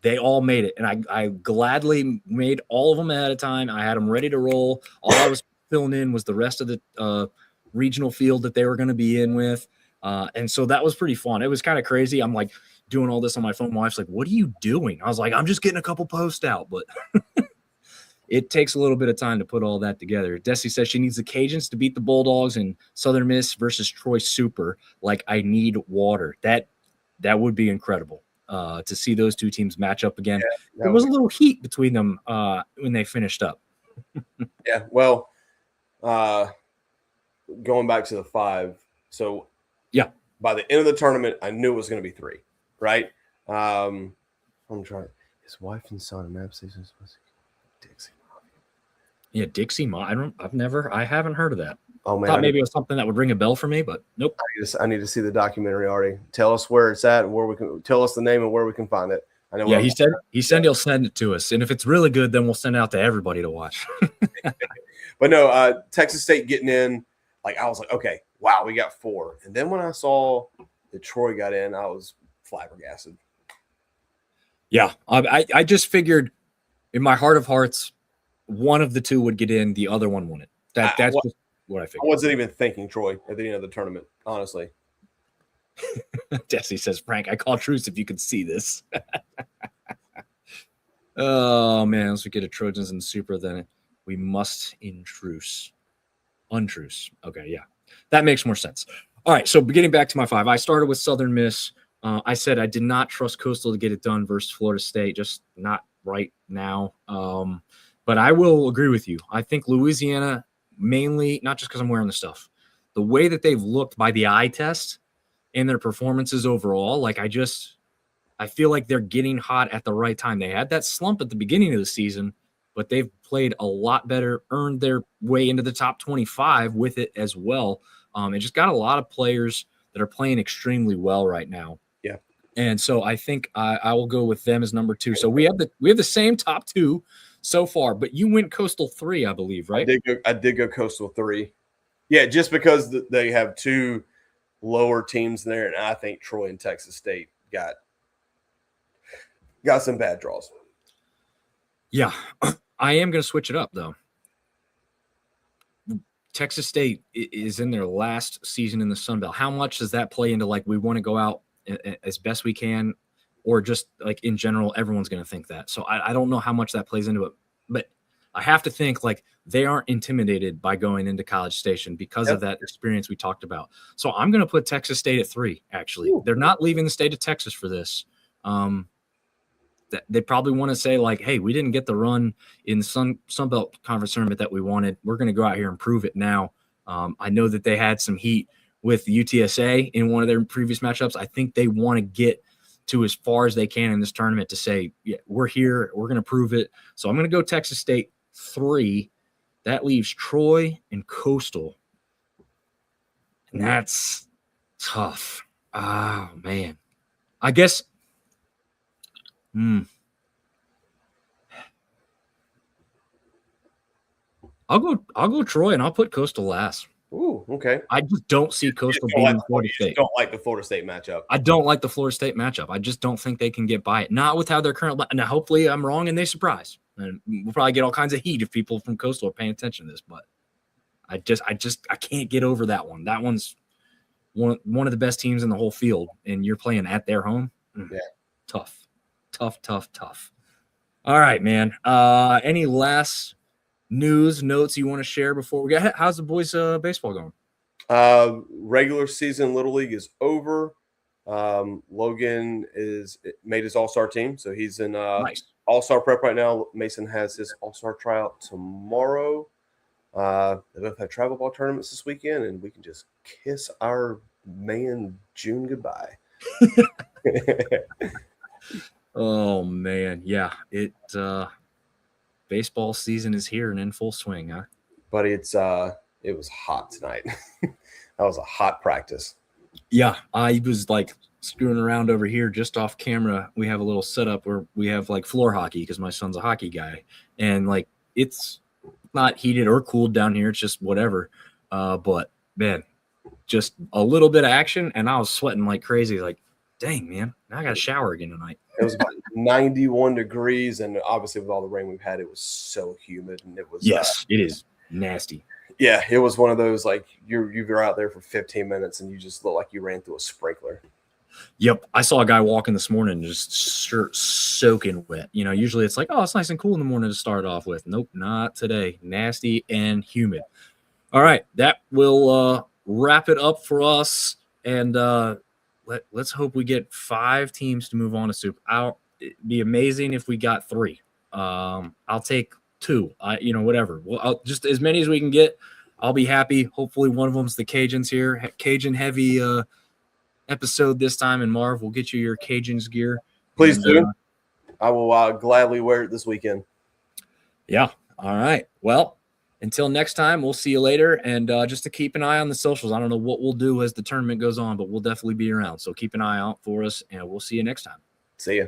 They all made it, and I gladly made all of them ahead of time. I had them ready to roll. All I was filling in was the rest of the regional field that they were going to be in with, and so that was pretty fun. It was kind of crazy. I'm like doing all this on my phone. My wife's like, "What are you doing?" I was like, "I'm just getting a couple posts out," but it takes a little bit of time to put all that together. Desi says she needs the Cajuns to beat the Bulldogs and Southern Miss versus Troy Super. Like, I need water. That would be incredible to see those 2 teams match up again. Yeah, there was a little heat between them when they finished up. Yeah, well, going back to the 5. So, yeah, by the end of the tournament, I knew it was going to be 3, right? I'm trying. His wife and son in Map Seasons was Dixie. Yeah, Dixie Mafia. I haven't heard of that. Oh man, thought maybe it was something that would ring a bell for me, but nope. I need to see the documentary already. Tell us where it's at and where we can tell us the name and where we can find it. I know. Yeah, he said he'll send it to us, and if it's really good, then we'll send it out to everybody to watch. But no, Texas State getting in, like I was like, okay, wow, we got 4. And then when I saw that Troy got in, I was flabbergasted. Yeah, I just figured in my heart of hearts, one of the 2 would get in, the other one wouldn't. That's just what I figured. I wasn't even thinking Troy at the end of the tournament, honestly. Jesse says, Frank, I call truce if you could see this. Oh, man, once we get a Trojans and Super, then we must untruce. Okay, yeah. That makes more sense. All right, so getting back to my 5, I started with Southern Miss. I said I did not trust Coastal to get it done versus Florida State, just not right now. But I will agree with you. I think Louisiana, mainly, not just because I'm wearing the stuff, the way that they've looked by the eye test and their performances overall, like I feel like they're getting hot at the right time. They had that slump at the beginning of the season, but they've played a lot better, earned their way into the top 25 with it as well. And just got a lot of players that are playing extremely well right now. Yeah. And so I think I will go with them as number 2. So we have the same top 2 so far, but you went Coastal 3, I believe, right? I did go Coastal 3. Yeah, just because they have 2 lower teams in there, and I think Troy and Texas State got some bad draws. Yeah, I am going to switch it up though. Texas State is in their last season in the Sun Belt. How much does that play into like we want to go out as best we can, or just like in general, everyone's going to think that. So I don't know how much that plays into it, but I have to think like they aren't intimidated by going into College Station because of that experience we talked about. So I'm going to put Texas State at 3. Actually, they're not leaving the state of Texas for this. They probably want to say like, hey, we didn't get the run in the Sun Belt Conference tournament that we wanted. We're going to go out here and prove it now. I know that they had some heat with UTSA in one of their previous matchups. I think they want to get to as far as they can in this tournament to say, yeah, we're here. We're going to prove it. So I'm going to go Texas State 3. That leaves Troy and Coastal. And that's tough. Oh, man. I guess – I'll go Troy and I'll put Coastal last. Ooh, okay. I just don't see Coastal beating Florida State. Don't like the Florida State matchup. I don't like the Florida State matchup. I just don't think they can get by it. Not with how they're currently. Now, hopefully, I'm wrong and they surprise. And we'll probably get all kinds of heat if people from Coastal are paying attention to this. But I can't get over that one. That one's one of the best teams in the whole field, and you're playing at their home. Yeah, tough. All right, man. Any last notes you want to share before we get? How's the boys' baseball going? Regular season Little League is over. Logan made his all-star team, so he's in Nice. all-star prep right now. Mason has his all-star tryout tomorrow. They both have travel ball tournaments this weekend, and we can just kiss our man June goodbye. Oh man, yeah. Baseball season is here and in full swing, huh? But it was hot tonight. That was a hot practice. Yeah, I was like screwing around over here just off camera. We have a little setup where we have like floor hockey because my son's a hockey guy, and like it's not heated or cooled down here. It's just whatever. But man, just a little bit of action, and I was sweating like crazy. Like, dang, man, now I got to shower again tonight. It was about 91 degrees, and obviously with all the rain we've had, it was so humid, and it was it is nasty. Yeah, it was one of those like you're out there for 15 minutes and you just look like you ran through a sprinkler. Yep, I saw a guy walking this morning just shirt soaking wet. You know, usually it's like, oh, it's nice and cool in the morning to start off with. Nope, not today. Nasty and humid. All right, that will wrap it up for us, and let's hope we get 5 teams to move on to Super. It'd be amazing if we got 3. I'll take 2. Whatever. Well, just as many as we can get. I'll be happy. Hopefully, one of them's the Cajuns here. Cajun heavy episode this time, and Marv will get you your Cajuns gear. Please do. I will gladly wear it this weekend. Yeah. All right. Well, until next time, we'll see you later. And just to keep an eye on the socials, I don't know what we'll do as the tournament goes on, but we'll definitely be around. So keep an eye out for us, and we'll see you next time. See ya.